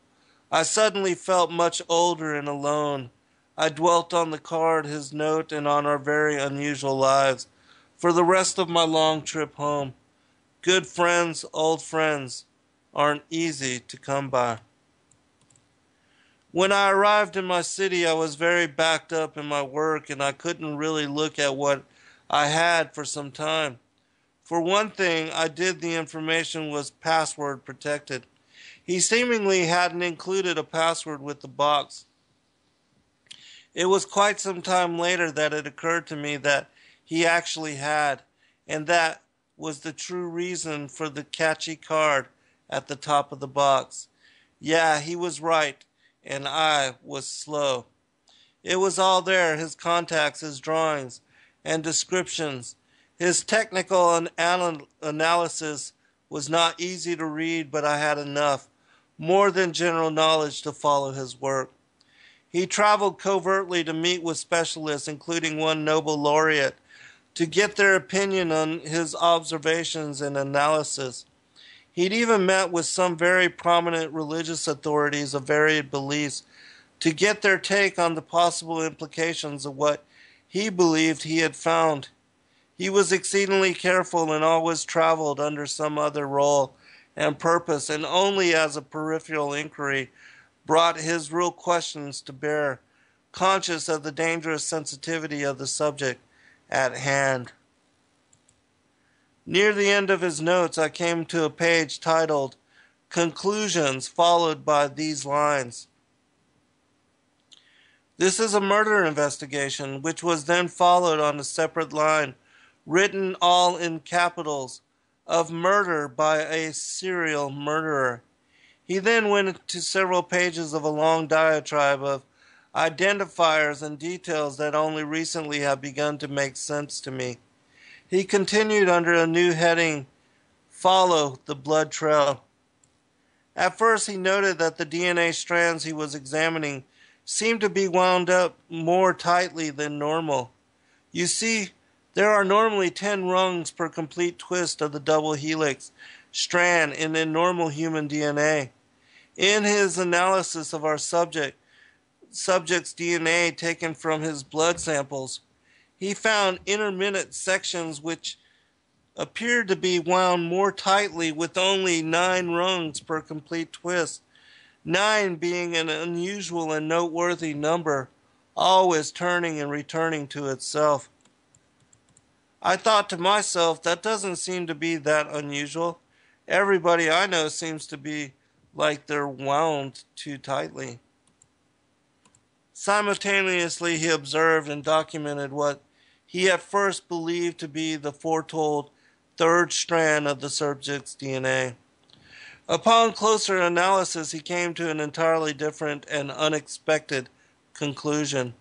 [SPEAKER 2] I suddenly felt much older and alone. I dwelt on the card, his note, and on our very unusual lives for the rest of my long trip home. Good friends, old friends, aren't easy to come by. When I arrived in my city, I was very backed up in my work, and I couldn't really look at what I had for some time. For one thing, the information was password protected. He seemingly hadn't included a password with the box. It was quite some time later that it occurred to me that he actually had, and that was the true reason for the catchy card at the top of the box. Yeah, he was right, and I was slow. It was all there, his contacts, his drawings, and descriptions. His technical analysis was not easy to read, but I had enough, more than general knowledge, to follow his work. He traveled covertly to meet with specialists, including one Nobel laureate, to get their opinion on his observations and analysis. He'd even met with some very prominent religious authorities of varied beliefs to get their take on the possible implications of what he believed he had found. He was exceedingly careful and always traveled under some other role and purpose, and only as a peripheral inquiry brought his real questions to bear, conscious of the dangerous sensitivity of the subject at hand. Near the end of his notes, I came to a page titled Conclusions, followed by these lines: "This is a murder investigation," which was then followed on a separate line, written all in capitals, "of murder by a serial murderer." He then went into several pages of a long diatribe of identifiers and details that only recently have begun to make sense to me. He continued under a new heading, "Follow the Blood Trail." At first he noted that the DNA strands he was examining seemed to be wound up more tightly than normal. You see, there are normally 10 rungs per complete twist of the double helix strand in a normal human DNA. In his analysis of our subject's DNA taken from his blood samples, he found intermittent sections which appeared to be wound more tightly with only 9 rungs per complete twist, 9 being an unusual and noteworthy number, always turning and returning to itself. I thought to myself, that doesn't seem to be that unusual. Everybody I know seems to be like they're wound too tightly. Simultaneously, he observed and documented what he at first believed to be the foretold third strand of the subject's DNA. Upon closer analysis, he came to an entirely different and unexpected conclusion.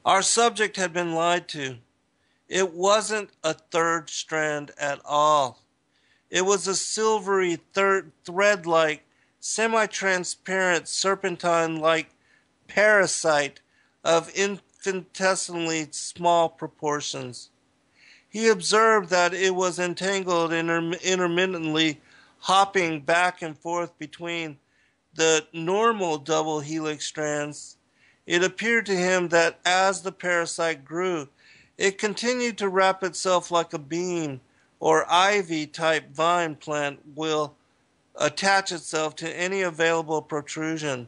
[SPEAKER 2] Our subject had been lied to. It wasn't a third strand at all. It was a silvery thread-like, semi-transparent, serpentine-like parasite of infinitesimally small proportions. He observed that it was entangled intermittently, hopping back and forth between the normal double helix strands. It appeared to him that as the parasite grew, it continued to wrap itself like a bean or ivy-type vine plant will attach itself to any available protrusion.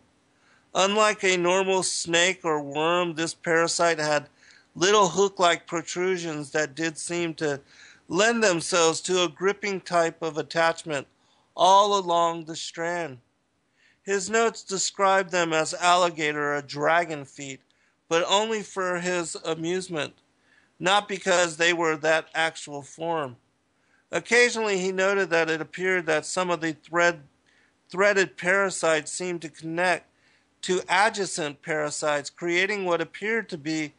[SPEAKER 2] Unlike a normal snake or worm, this parasite had little hook-like protrusions that did seem to lend themselves to a gripping type of attachment all along the strand. His notes described them as alligator or dragon feet, but only for his amusement, not because they were that actual form. Occasionally he noted that it appeared that some of the threaded parasites seemed to connect to adjacent parasites, creating what appeared to be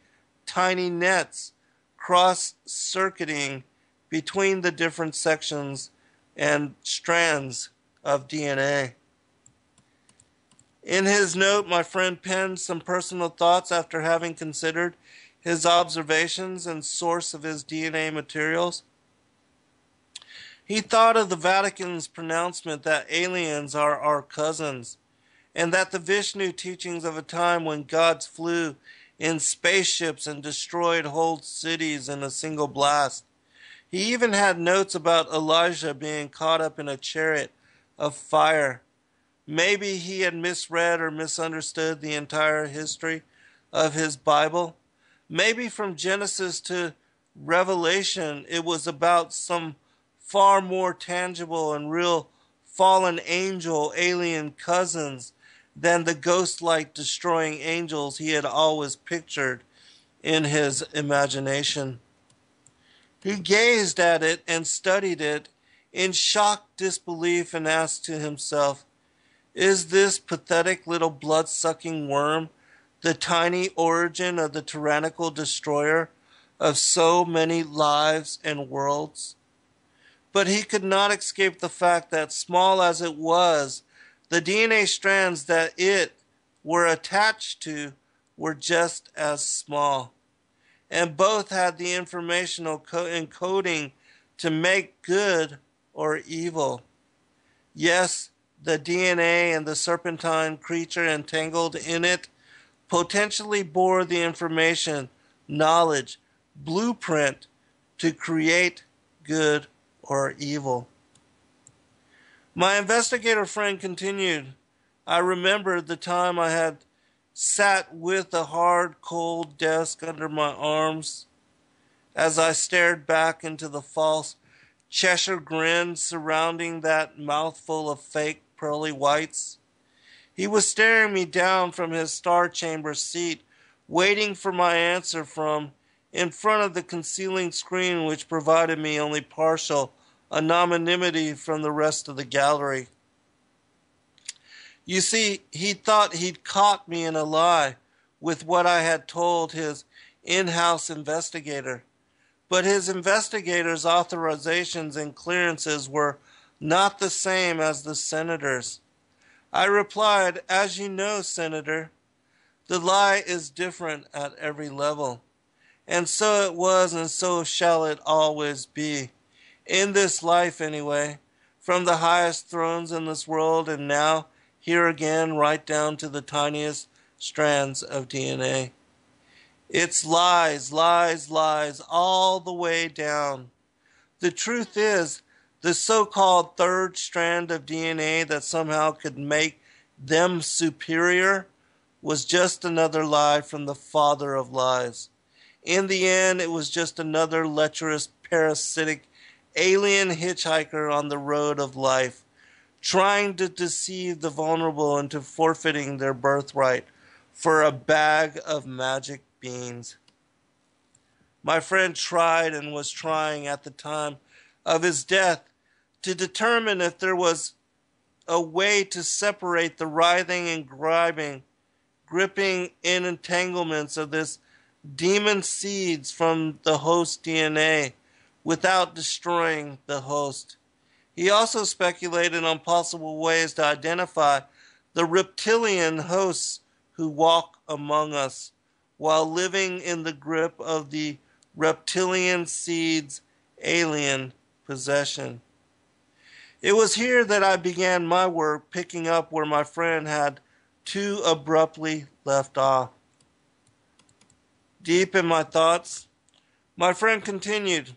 [SPEAKER 2] tiny nets cross-circuiting between the different sections and strands of DNA. In his note, my friend penned some personal thoughts after having considered his observations and source of his DNA materials. He thought of the Vatican's pronouncement that aliens are our cousins, and that the Vishnu teachings of a time when gods flew in spaceships and destroyed whole cities in a single blast. He even had notes about Elijah being caught up in a chariot of fire. Maybe he had misread or misunderstood the entire history of his Bible. Maybe from Genesis to Revelation it was about some far more tangible and real fallen angel alien cousins than the ghost-like destroying angels he had always pictured in his imagination. He gazed at it and studied it in shocked disbelief and asked to himself, is this pathetic little blood-sucking worm the tiny origin of the tyrannical destroyer of so many lives and worlds? But he could not escape the fact that, small as it was, the DNA strands that it were attached to were just as small, and both had the informational encoding to make good or evil. Yes, the DNA and the serpentine creature entangled in it potentially bore the information, knowledge, blueprint to create good or evil. My investigator friend continued, I remembered the time I had sat with a hard, cold desk under my arms as I stared back into the false Cheshire grin surrounding that mouthful of fake pearly whites. He was staring me down from his star chamber seat, waiting for my answer from in front of the concealing screen which provided me only partial anonymity from the rest of the gallery. You see, he thought he'd caught me in a lie with what I had told his in-house investigator. But his investigator's authorizations and clearances were not the same as the senators. I replied, as you know, Senator, the lie is different at every level. And so it was, and so shall it always be. In this life, anyway, from the highest thrones in this world, and now, here again, right down to the tiniest strands of DNA. It's lies, lies, lies, all the way down. The truth is, the so-called third strand of DNA that somehow could make them superior was just another lie from the father of lies. In the end, it was just another lecherous, parasitic, alien hitchhiker on the road of life, trying to deceive the vulnerable into forfeiting their birthright for a bag of magic beans. My friend tried and was trying at the time of his death to determine if there was a way to separate the writhing and gripping in entanglements of this demon seeds from the host DNA without destroying the host. He also speculated on possible ways to identify the reptilian hosts who walk among us while living in the grip of the reptilian seeds' alien possession. It was here that I began my work, picking up where my friend had too abruptly left off. Deep in my thoughts, my friend continued.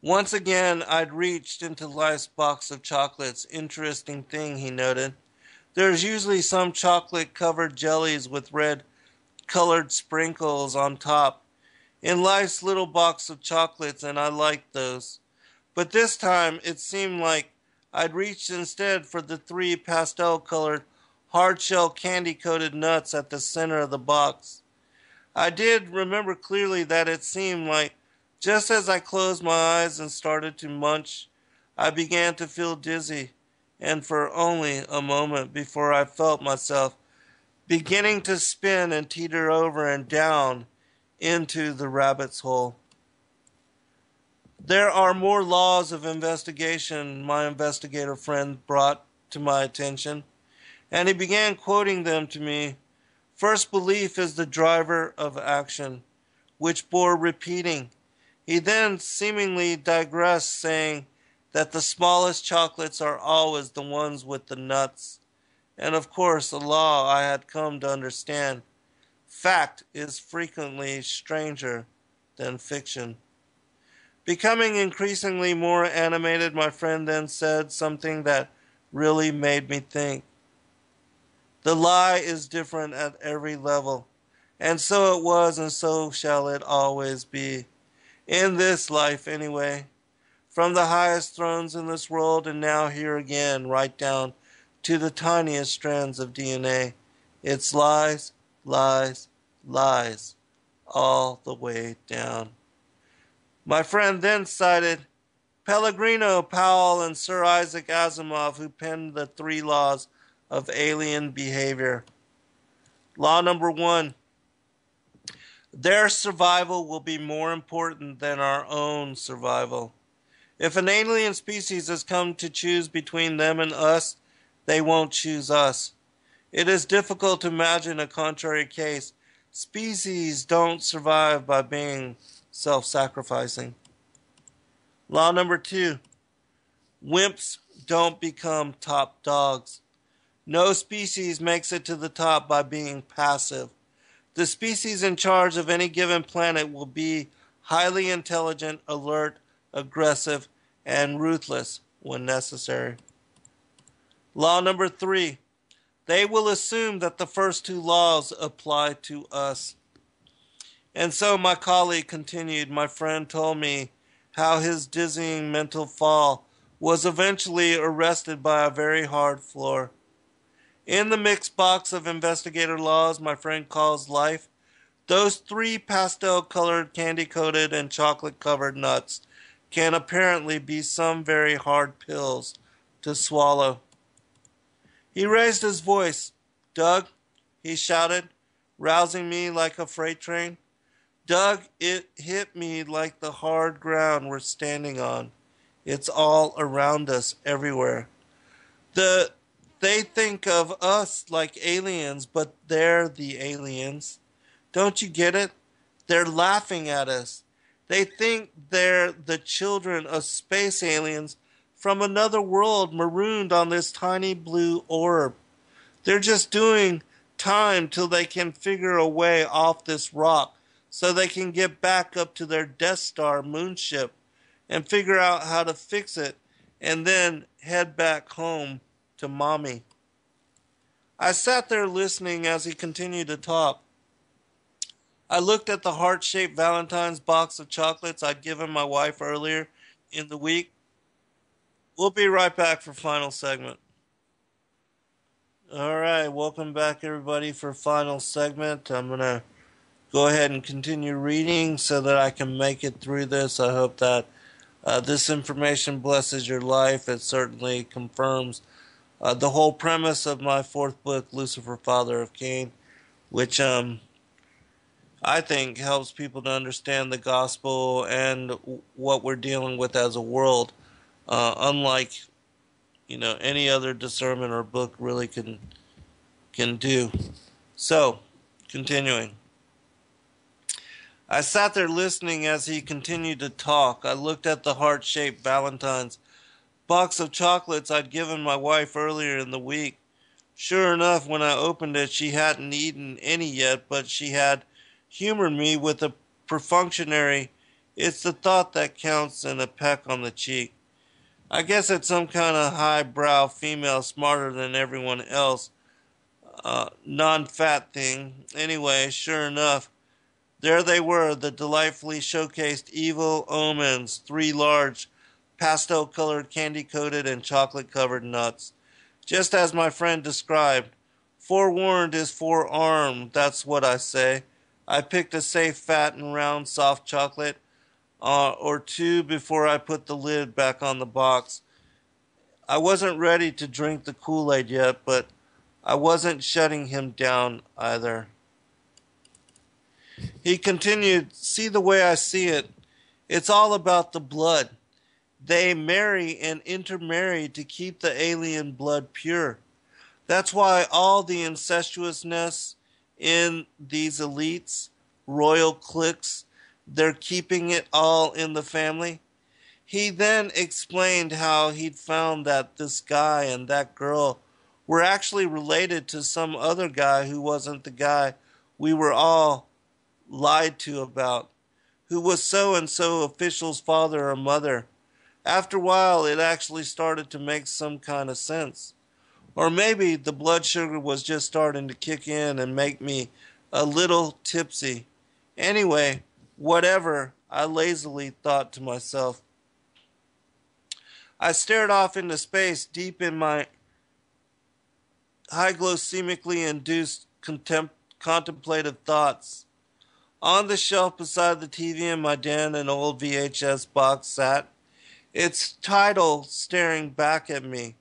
[SPEAKER 2] Once again, I'd reached into life's box of chocolates. Interesting thing, he noted. There's usually some chocolate-covered jellies with red-colored sprinkles on top in life's little box of chocolates, and I liked those. But this time, it seemed like I'd reached instead for the 3 pastel-colored, hard-shell candy-coated nuts at the center of the box. I did remember clearly that it seemed like just as I closed my eyes and started to munch, I began to feel dizzy, and for only a moment before I felt myself beginning to spin and teeter over and down into the rabbit's hole. There are more laws of investigation, my investigator friend brought to my attention, and he began quoting them to me. First, belief is the driver of action, which bore repeating. He then seemingly digressed, saying that the smallest chocolates are always the ones with the nuts. And of course, a law I had come to understand. Fact is frequently stranger than fiction. Becoming increasingly more animated, my friend then said something that really made me think. The lie is different at every level, and so it was, and so shall it always be. In this life, anyway, from the highest thrones in this world, and now here again, right down to the tiniest strands of DNA. It's lies, lies, lies, all the way down. My friend then cited Pellegrino, Powell, and Sir Isaac Asimov, who penned the 3 laws of alien behavior. Law number 1. Their survival will be more important than our own survival. If an alien species has come to choose between them and us, they won't choose us. It is difficult to imagine a contrary case. Species don't survive by being self-sacrificing. Law number 2. Wimps don't become top dogs. No species makes it to the top by being passive. The species in charge of any given planet will be highly intelligent, alert, aggressive, and ruthless when necessary. Law number 3. They will assume that the first 2 laws apply to us. And so my colleague continued. My friend told me how his dizzying mental fall was eventually arrested by a very hard floor. In the mixed box of investigator laws my friend calls life, those 3 pastel-colored, candy-coated, and chocolate-covered nuts can apparently be some very hard pills to swallow. He raised his voice. Doug, he shouted, rousing me like a freight train. Doug, it hit me like the hard ground we're standing on. It's all around us, everywhere. They think of us like aliens, but they're the aliens. Don't you get it? They're laughing at us. They think they're the children of space aliens from another world marooned on this tiny blue orb. They're just doing time till they can figure a way off this rock so they can get back up to their Death Star moonship and figure out how to fix it and then head back home to mommy. I sat there listening as he continued to talk. I looked at the heart-shaped Valentine's box of chocolates I'd given my wife earlier in the week. We'll be right back for final segment. All right, welcome back everybody for final segment. I'm going to go ahead and continue reading so that I can make it through this. I hope that this information blesses your life. It certainly confirms the whole premise of my fourth book, Lucifer, Father of Cain, which I think helps people to understand the gospel and what we're dealing with as a world, unlike any other discernment or book really can do. So, continuing. I sat there listening as he continued to talk. I looked at the heart-shaped Valentine's box of chocolates I'd given my wife earlier in the week. Sure enough, when I opened it, she hadn't eaten any yet, but she had humored me with a perfunctory, "It's the thought that counts," and a peck on the cheek. I guess it's some kind of highbrow female smarter than everyone else, non-fat thing. Anyway, sure enough, there they were, the delightfully showcased evil omens, 3 large, pastel-colored, candy-coated, and chocolate-covered nuts. Just as my friend described. Forewarned is forearmed, that's what I say. I picked a safe, fat, and round soft chocolate or two before I put the lid back on the box. I wasn't ready to drink the Kool-Aid yet, but I wasn't shutting him down either. He continued, "See the way I see it. It's all about the blood. They marry and intermarry to keep the alien blood pure. That's why all the incestuousness in these elites, royal cliques, they're keeping it all in the family." He then explained how he'd found that this guy and that girl were actually related to some other guy who wasn't the guy we were all lied to about, who was so-and-so official's father or mother. After a while, it actually started to make some kind of sense. Or maybe the blood sugar was just starting to kick in and make me a little tipsy. Anyway, whatever, I lazily thought to myself. I stared off into space, deep in my hypoglycemically induced contemplative thoughts. On the shelf beside the TV in my den, an old VHS box sat, its title staring back at me.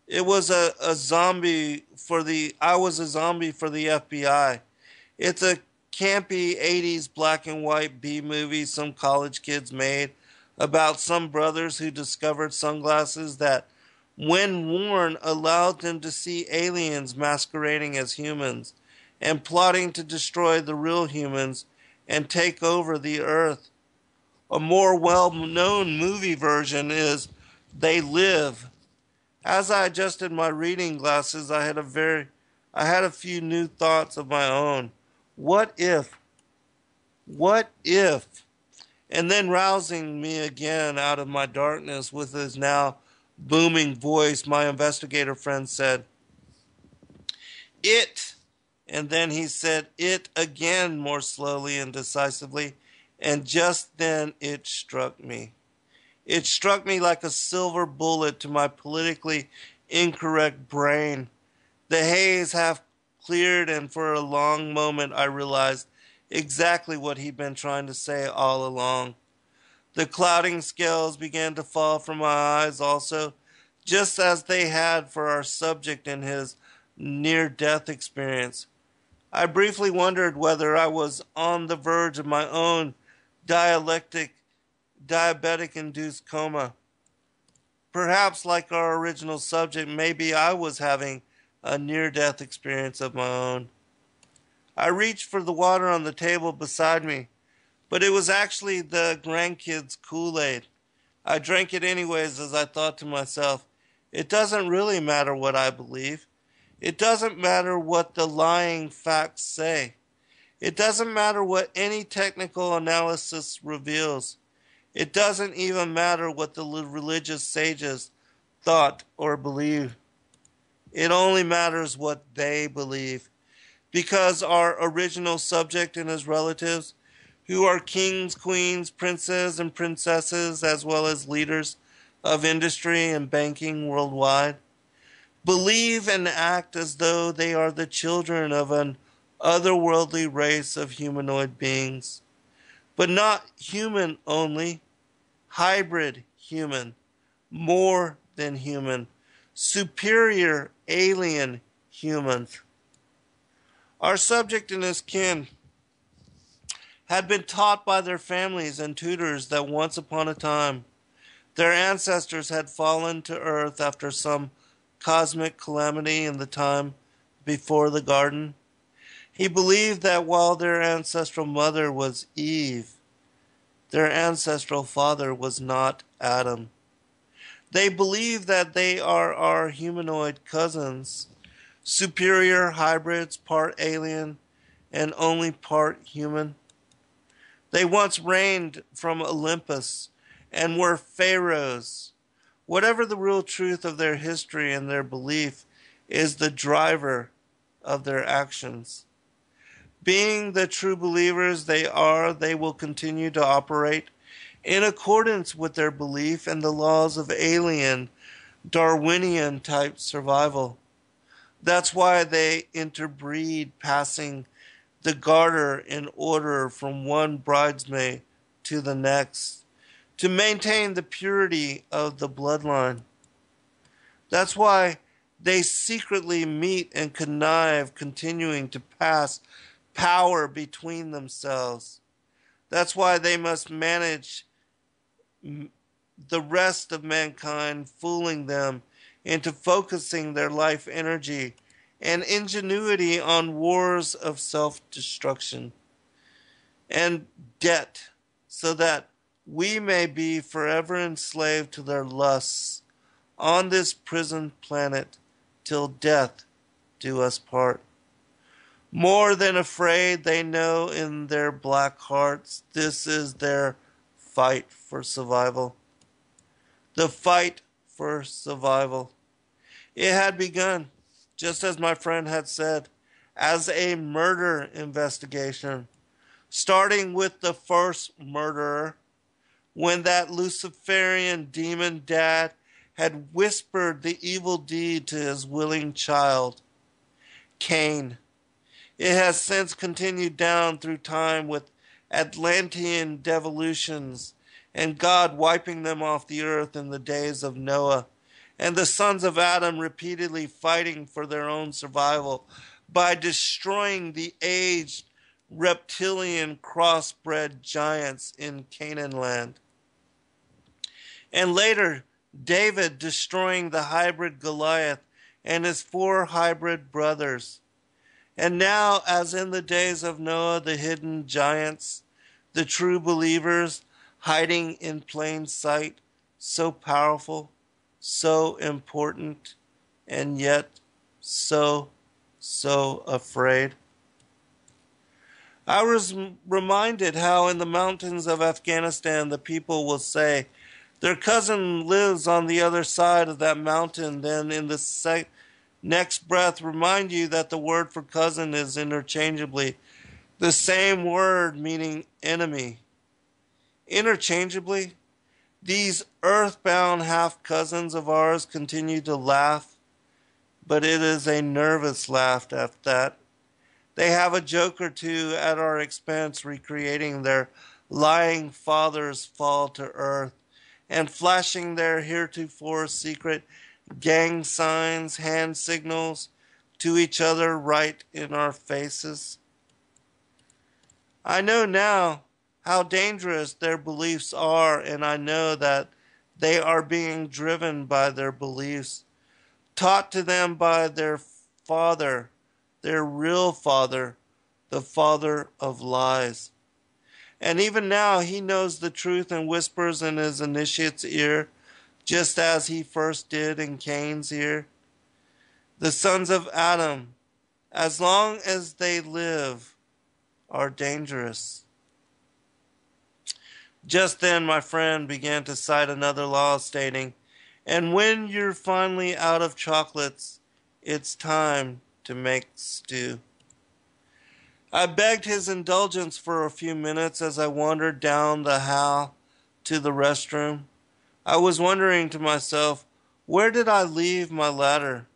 [SPEAKER 2] It was I was a zombie for the FBI. It's a campy 80s black and white B movie some college kids made about some brothers who discovered sunglasses that, when worn, allowed them to see aliens masquerading as humans and plotting to destroy the real humans and take over the earth. A more well-known movie version is They Live. As I adjusted my reading glasses, I had a few new thoughts of my own. What if? What if? And then rousing me again out of my darkness with his now booming voice, my investigator friend said, "It." And then he said it again more slowly and decisively, and just then it struck me. It struck me like a silver bullet to my politically incorrect brain. The haze half cleared, and for a long moment I realized exactly what he'd been trying to say all along. The clouding scales began to fall from my eyes also, just as they had for our subject in his near-death experience. I briefly wondered whether I was on the verge of my own dialectic diabetic-induced coma. Perhaps, like our original subject, maybe I was having a near-death experience of my own. I reached for the water on the table beside me, but it was actually the grandkids' Kool-Aid. I drank it anyways as I thought to myself, it doesn't really matter what I believe. It doesn't matter what the lying facts say. It doesn't matter what any technical analysis reveals. It doesn't even matter what the religious sages thought or believed. It only matters what they believe. Because our original subject and his relatives, who are kings, queens, princes, and princesses, as well as leaders of industry and banking worldwide, believe and act as though they are the children of an otherworldly race of humanoid beings. But not human only, hybrid human, more than human, superior alien humans. Our subject and his kin had been taught by their families and tutors that once upon a time their ancestors had fallen to earth after some cosmic calamity in the time before the garden. He believed that while their ancestral mother was Eve, their ancestral father was not Adam. They believe that they are our humanoid cousins, superior hybrids, part alien and only part human. They once reigned from Olympus and were pharaohs. Whatever the real truth of their history and their belief is the driver of their actions. Being the true believers they are, they will continue to operate in accordance with their belief and the laws of alien, Darwinian type survival. That's why they interbreed, passing the garter in order from one bridesmaid to the next, to maintain the purity of the bloodline. That's why they secretly meet and connive, continuing to pass power between themselves. That's why they must manage the rest of mankind, fooling them into focusing their life energy and ingenuity on wars of self-destruction and debt, so that we may be forever enslaved to their lusts on this prison planet till death do us part. More than afraid, they know in their black hearts this is their fight for survival. The fight for survival. It had begun, just as my friend had said, as a murder investigation, starting with the first murderer, when that Luciferian demon dad had whispered the evil deed to his willing child, Cain. It has since continued down through time with Atlantean devolutions and God wiping them off the earth in the days of Noah, and the sons of Adam repeatedly fighting for their own survival by destroying the aged reptilian crossbred giants in Canaan land. And later, David destroying the hybrid Goliath and his 4 hybrid brothers. And now, as in the days of Noah, the hidden giants, the true believers hiding in plain sight, so powerful, so important, and yet so afraid. I was reminded how in the mountains of Afghanistan the people will say their cousin lives on the other side of that mountain, then in the next breath remind you that the word for cousin is interchangeably the same word meaning enemy. Interchangeably, these earthbound half-cousins of ours continue to laugh, but it is a nervous laugh at that. They have a joke or two at our expense recreating their lying father's fall to earth and flashing their heretofore secret gang signs, hand signals to each other right in our faces. I know now how dangerous their beliefs are, and I know that they are being driven by their beliefs, taught to them by their father, their real father, the father of lies. And even now he knows the truth and whispers in his initiate's ear, just as he first did in Cain's ear. The sons of Adam, as long as they live, are dangerous. Just then my friend began to cite another law stating, and when you're finally out of chocolates, it's time to make stew. I begged his indulgence for a few minutes as I wandered down the hall to the restroom. I was wondering to myself, where did I leave my ladder?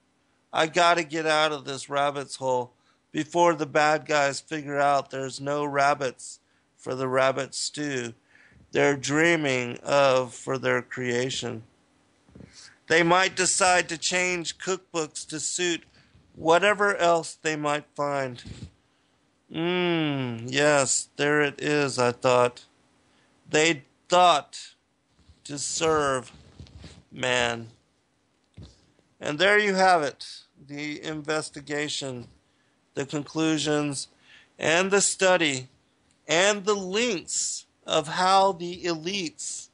[SPEAKER 2] I gotta get out of this rabbit's hole before the bad guys figure out there's no rabbits for the rabbit stew they're dreaming of for their creation. They might decide to change cookbooks to suit whatever else they might find. Yes, there it is, I thought. They thought to serve man. And there you have it, the investigation, the conclusions, and the study, and the links of how the elites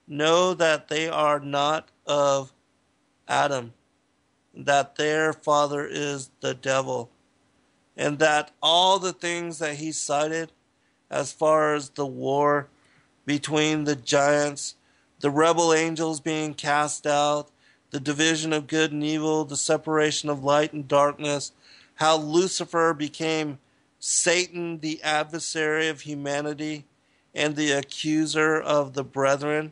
[SPEAKER 2] know that they are not of Adam, that their father is the devil, and that all the things that he cited as far as the war between the giants, the rebel angels being cast out, the division of good and evil, the separation of light and darkness, how Lucifer became Satan, the adversary of humanity and the accuser of the brethren,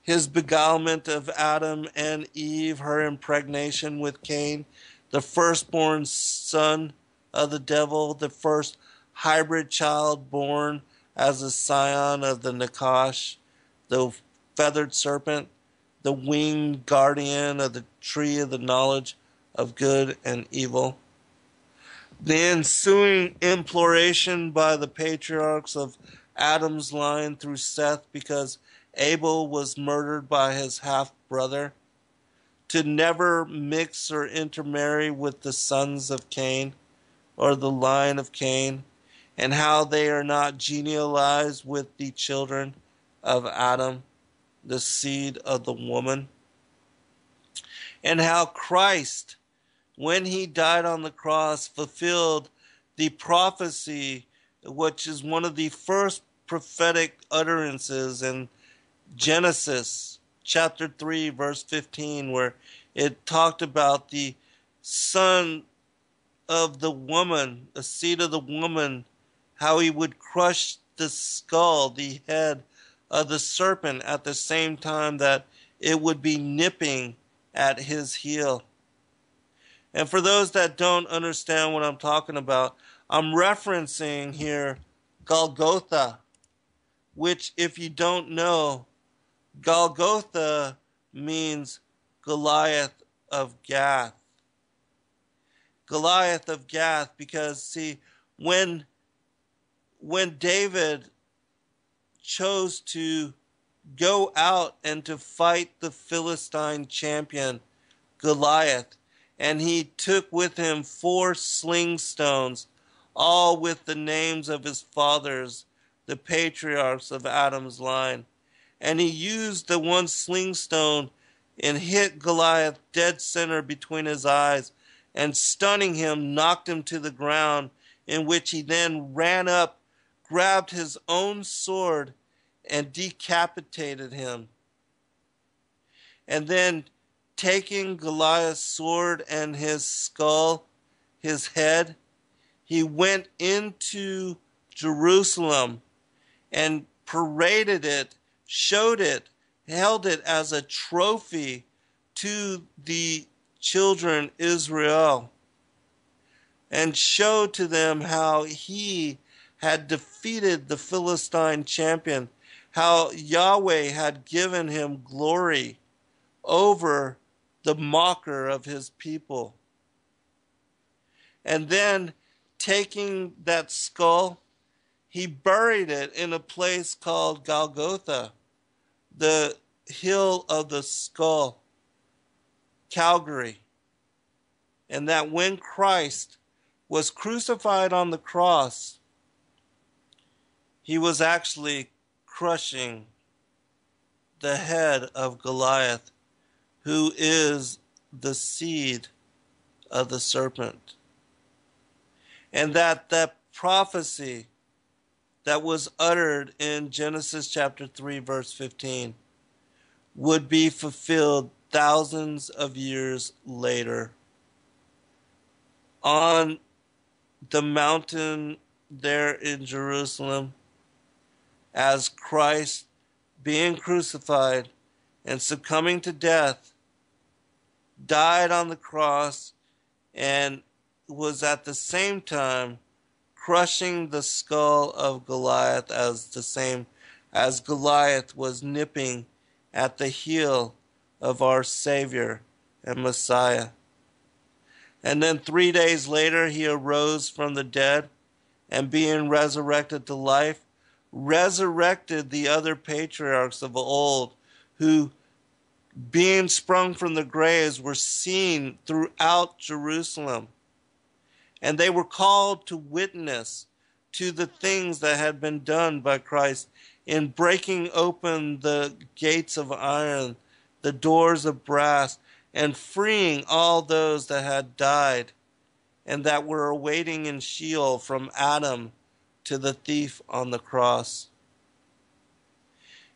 [SPEAKER 2] his beguilement of Adam and Eve, her impregnation with Cain, the firstborn son of the devil, the first hybrid child born as a scion of the Nakash, the feathered serpent, the winged guardian of the tree of the knowledge of good and evil. The ensuing imploration by the patriarchs of Adam's line through Seth, because Abel was murdered by his half-brother, to never mix or intermarry with the sons of Cain, or the line of Cain, and how they are not genealized with the children of Adam, the seed of the woman, and how Christ, when he died on the cross, fulfilled the prophecy, which is one of the first prophetic utterances in Genesis chapter 3 verse 15, where it talked about the son of the woman, the seed of the woman, how he would crush the skull, the head of the serpent, at the same time that it would be nipping at his heel. And for those that don't understand what I'm talking about, I'm referencing here Golgotha, which, if you don't know, Golgotha means Goliath of Gath. Goliath of Gath, because see, when David chose to go out and to fight the Philistine champion Goliath, and he took with him 4 sling stones, all with the names of his fathers, the patriarchs of Adam's line. And he used the one sling stone and hit Goliath dead center between his eyes, and stunning him, knocked him to the ground, in which he then ran up, grabbed his own sword, and decapitated him. And then, taking Goliath's sword and his skull, his head, he went into Jerusalem and paraded it, showed it, held it as a trophy to the children Israel, and showed to them how he had defeated the Philistine champion, how Yahweh had given him glory over the mocker of his people. And then, taking that skull, he buried it in a place called Golgotha, the hill of the skull, Calvary. And that when Christ was crucified on the cross, he was actually crushing the head of Goliath, who is the seed of the serpent. And that prophecy that was uttered in Genesis chapter 3, verse 15, would be fulfilled thousands of years later on the mountain there in Jerusalem, as Christ, being crucified and succumbing to death, died on the cross and was at the same time crushing the skull of Goliath, as the same as Goliath was nipping at the heel of our Savior and Messiah. And then 3 days later, he arose from the dead, and being resurrected to life, resurrected the other patriarchs of old, who, being sprung from the graves, were seen throughout Jerusalem. And they were called to witness to the things that had been done by Christ in breaking open the gates of iron, the doors of brass, and freeing all those that had died and that were awaiting in Sheol, from Adam to the thief on the cross.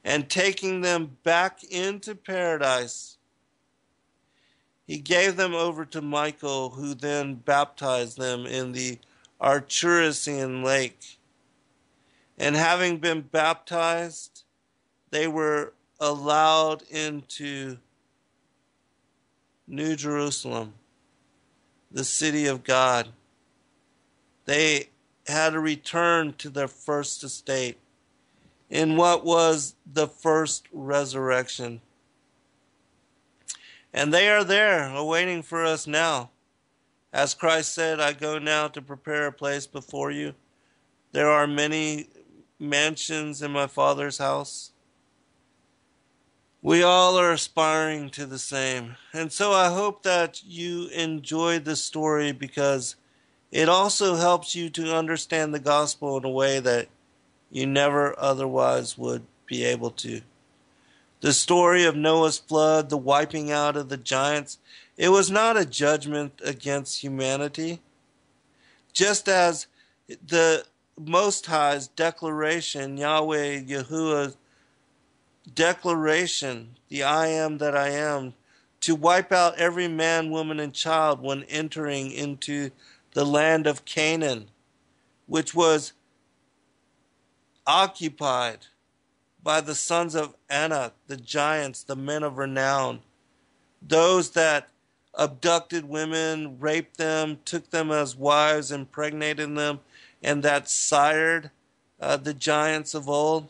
[SPEAKER 2] And taking them back into paradise, he gave them over to Michael, who then baptized them in the Arturian lake. And having been baptized, they were allowed into New Jerusalem, the city of God. They had to return to their first estate in what was the first resurrection. And they are there awaiting for us now. As Christ said, I go now to prepare a place before you. There are many mansions in my Father's house. We all are aspiring to the same. And so I hope that you enjoyed this story, because it also helps you to understand the gospel in a way that you never otherwise would be able to. The story of Noah's flood, the wiping out of the giants, it was not a judgment against humanity. Just as the Most High's declaration, Yahweh Yahuwah's declaration, the I am that I am, to wipe out every man, woman, and child when entering into the land of Canaan, which was occupied by the sons of Anak, the giants, the men of renown, those that abducted women, raped them, took them as wives, impregnated them, and that sired the giants of old,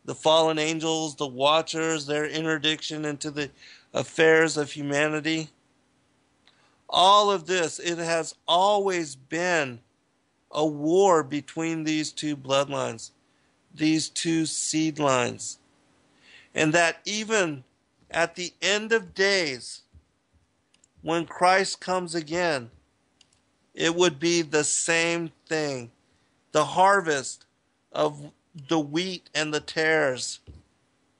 [SPEAKER 2] the fallen angels, the watchers, their interdiction into the affairs of humanity. All of this, it has always been a war between these two bloodlines, these two seed lines. And that even at the end of days, when Christ comes again, it would be the same thing. The harvest of the wheat and the tares,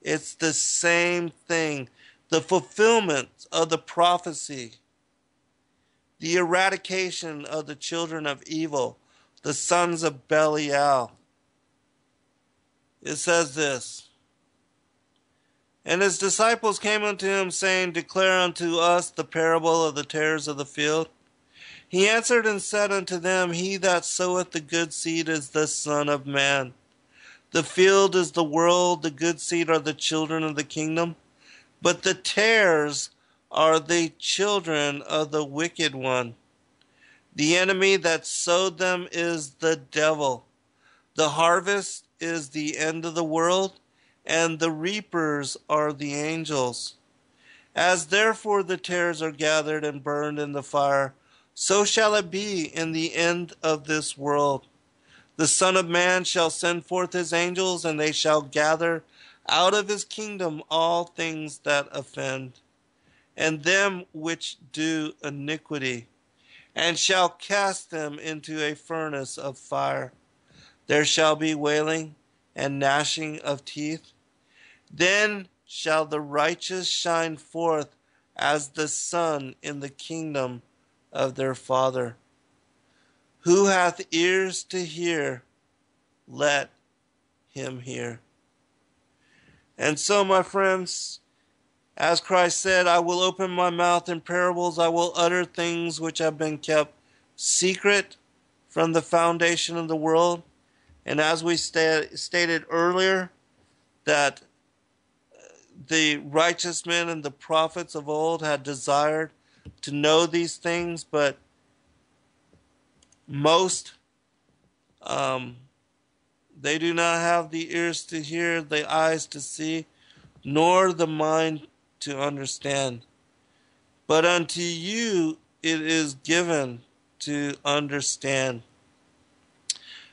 [SPEAKER 2] it's the same thing. The fulfillment of the prophecy, the eradication of the children of evil, the sons of Belial. It says this, and his disciples came unto him, saying, Declare unto us the parable of the tares of the field. He answered and said unto them, He that soweth the good seed is the Son of Man. The field is the world, the good seed are the children of the kingdom, but the tares are the children of the wicked one. The enemy that sowed them is the devil. The harvest is the end of the world, and the reapers are the angels. As therefore the tares are gathered and burned in the fire, so shall it be in the end of this world. The Son of Man shall send forth his angels, and they shall gather out of his kingdom all things that offend, and them which do iniquity, and shall cast them into a furnace of fire. There shall be wailing and gnashing of teeth. Then shall the righteous shine forth as the sun in the kingdom of their Father. Who hath ears to hear, let him hear. And so, my friends, as Christ said, I will open my mouth in parables. I will utter things which have been kept secret from the foundation of the world. And as we stated earlier, that the righteous men and the prophets of old had desired to know these things, but most they do not have the ears to hear, the eyes to see, nor the mind to understand. But unto you it is given to understand.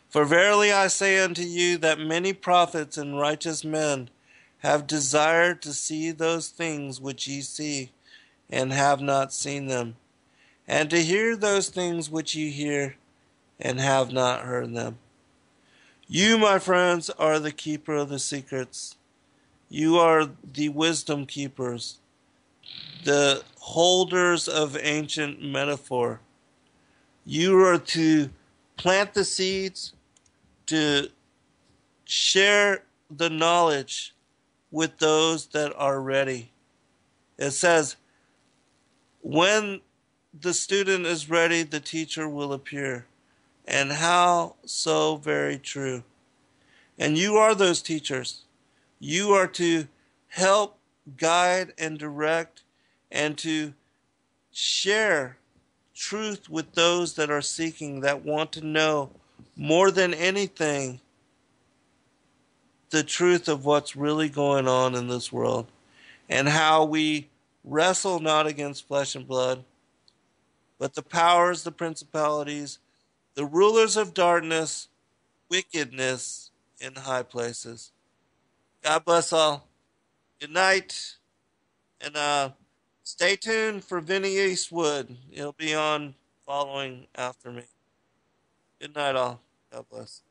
[SPEAKER 2] For verily I say unto you that many prophets and righteous men have desired to see those things which ye see, and have not seen them, and to hear those things which ye hear, and have not heard them. You, my friends, are the keeper of the secrets. You are the wisdom keepers, the holders of ancient metaphor. You are to plant the seeds, to share the knowledge with those that are ready. It says, when the student is ready, the teacher will appear. And how so very true. And you are those teachers. You are to help, guide, and direct, and to share truth with those that are seeking, that want to know more than anything the truth of what's really going on in this world, and how we wrestle not against flesh and blood, but the powers, the principalities, the rulers of darkness, wickedness in high places. God bless all. Good night. And stay tuned for Vinny Eastwood. He'll be on following after me. Good night, all. God bless.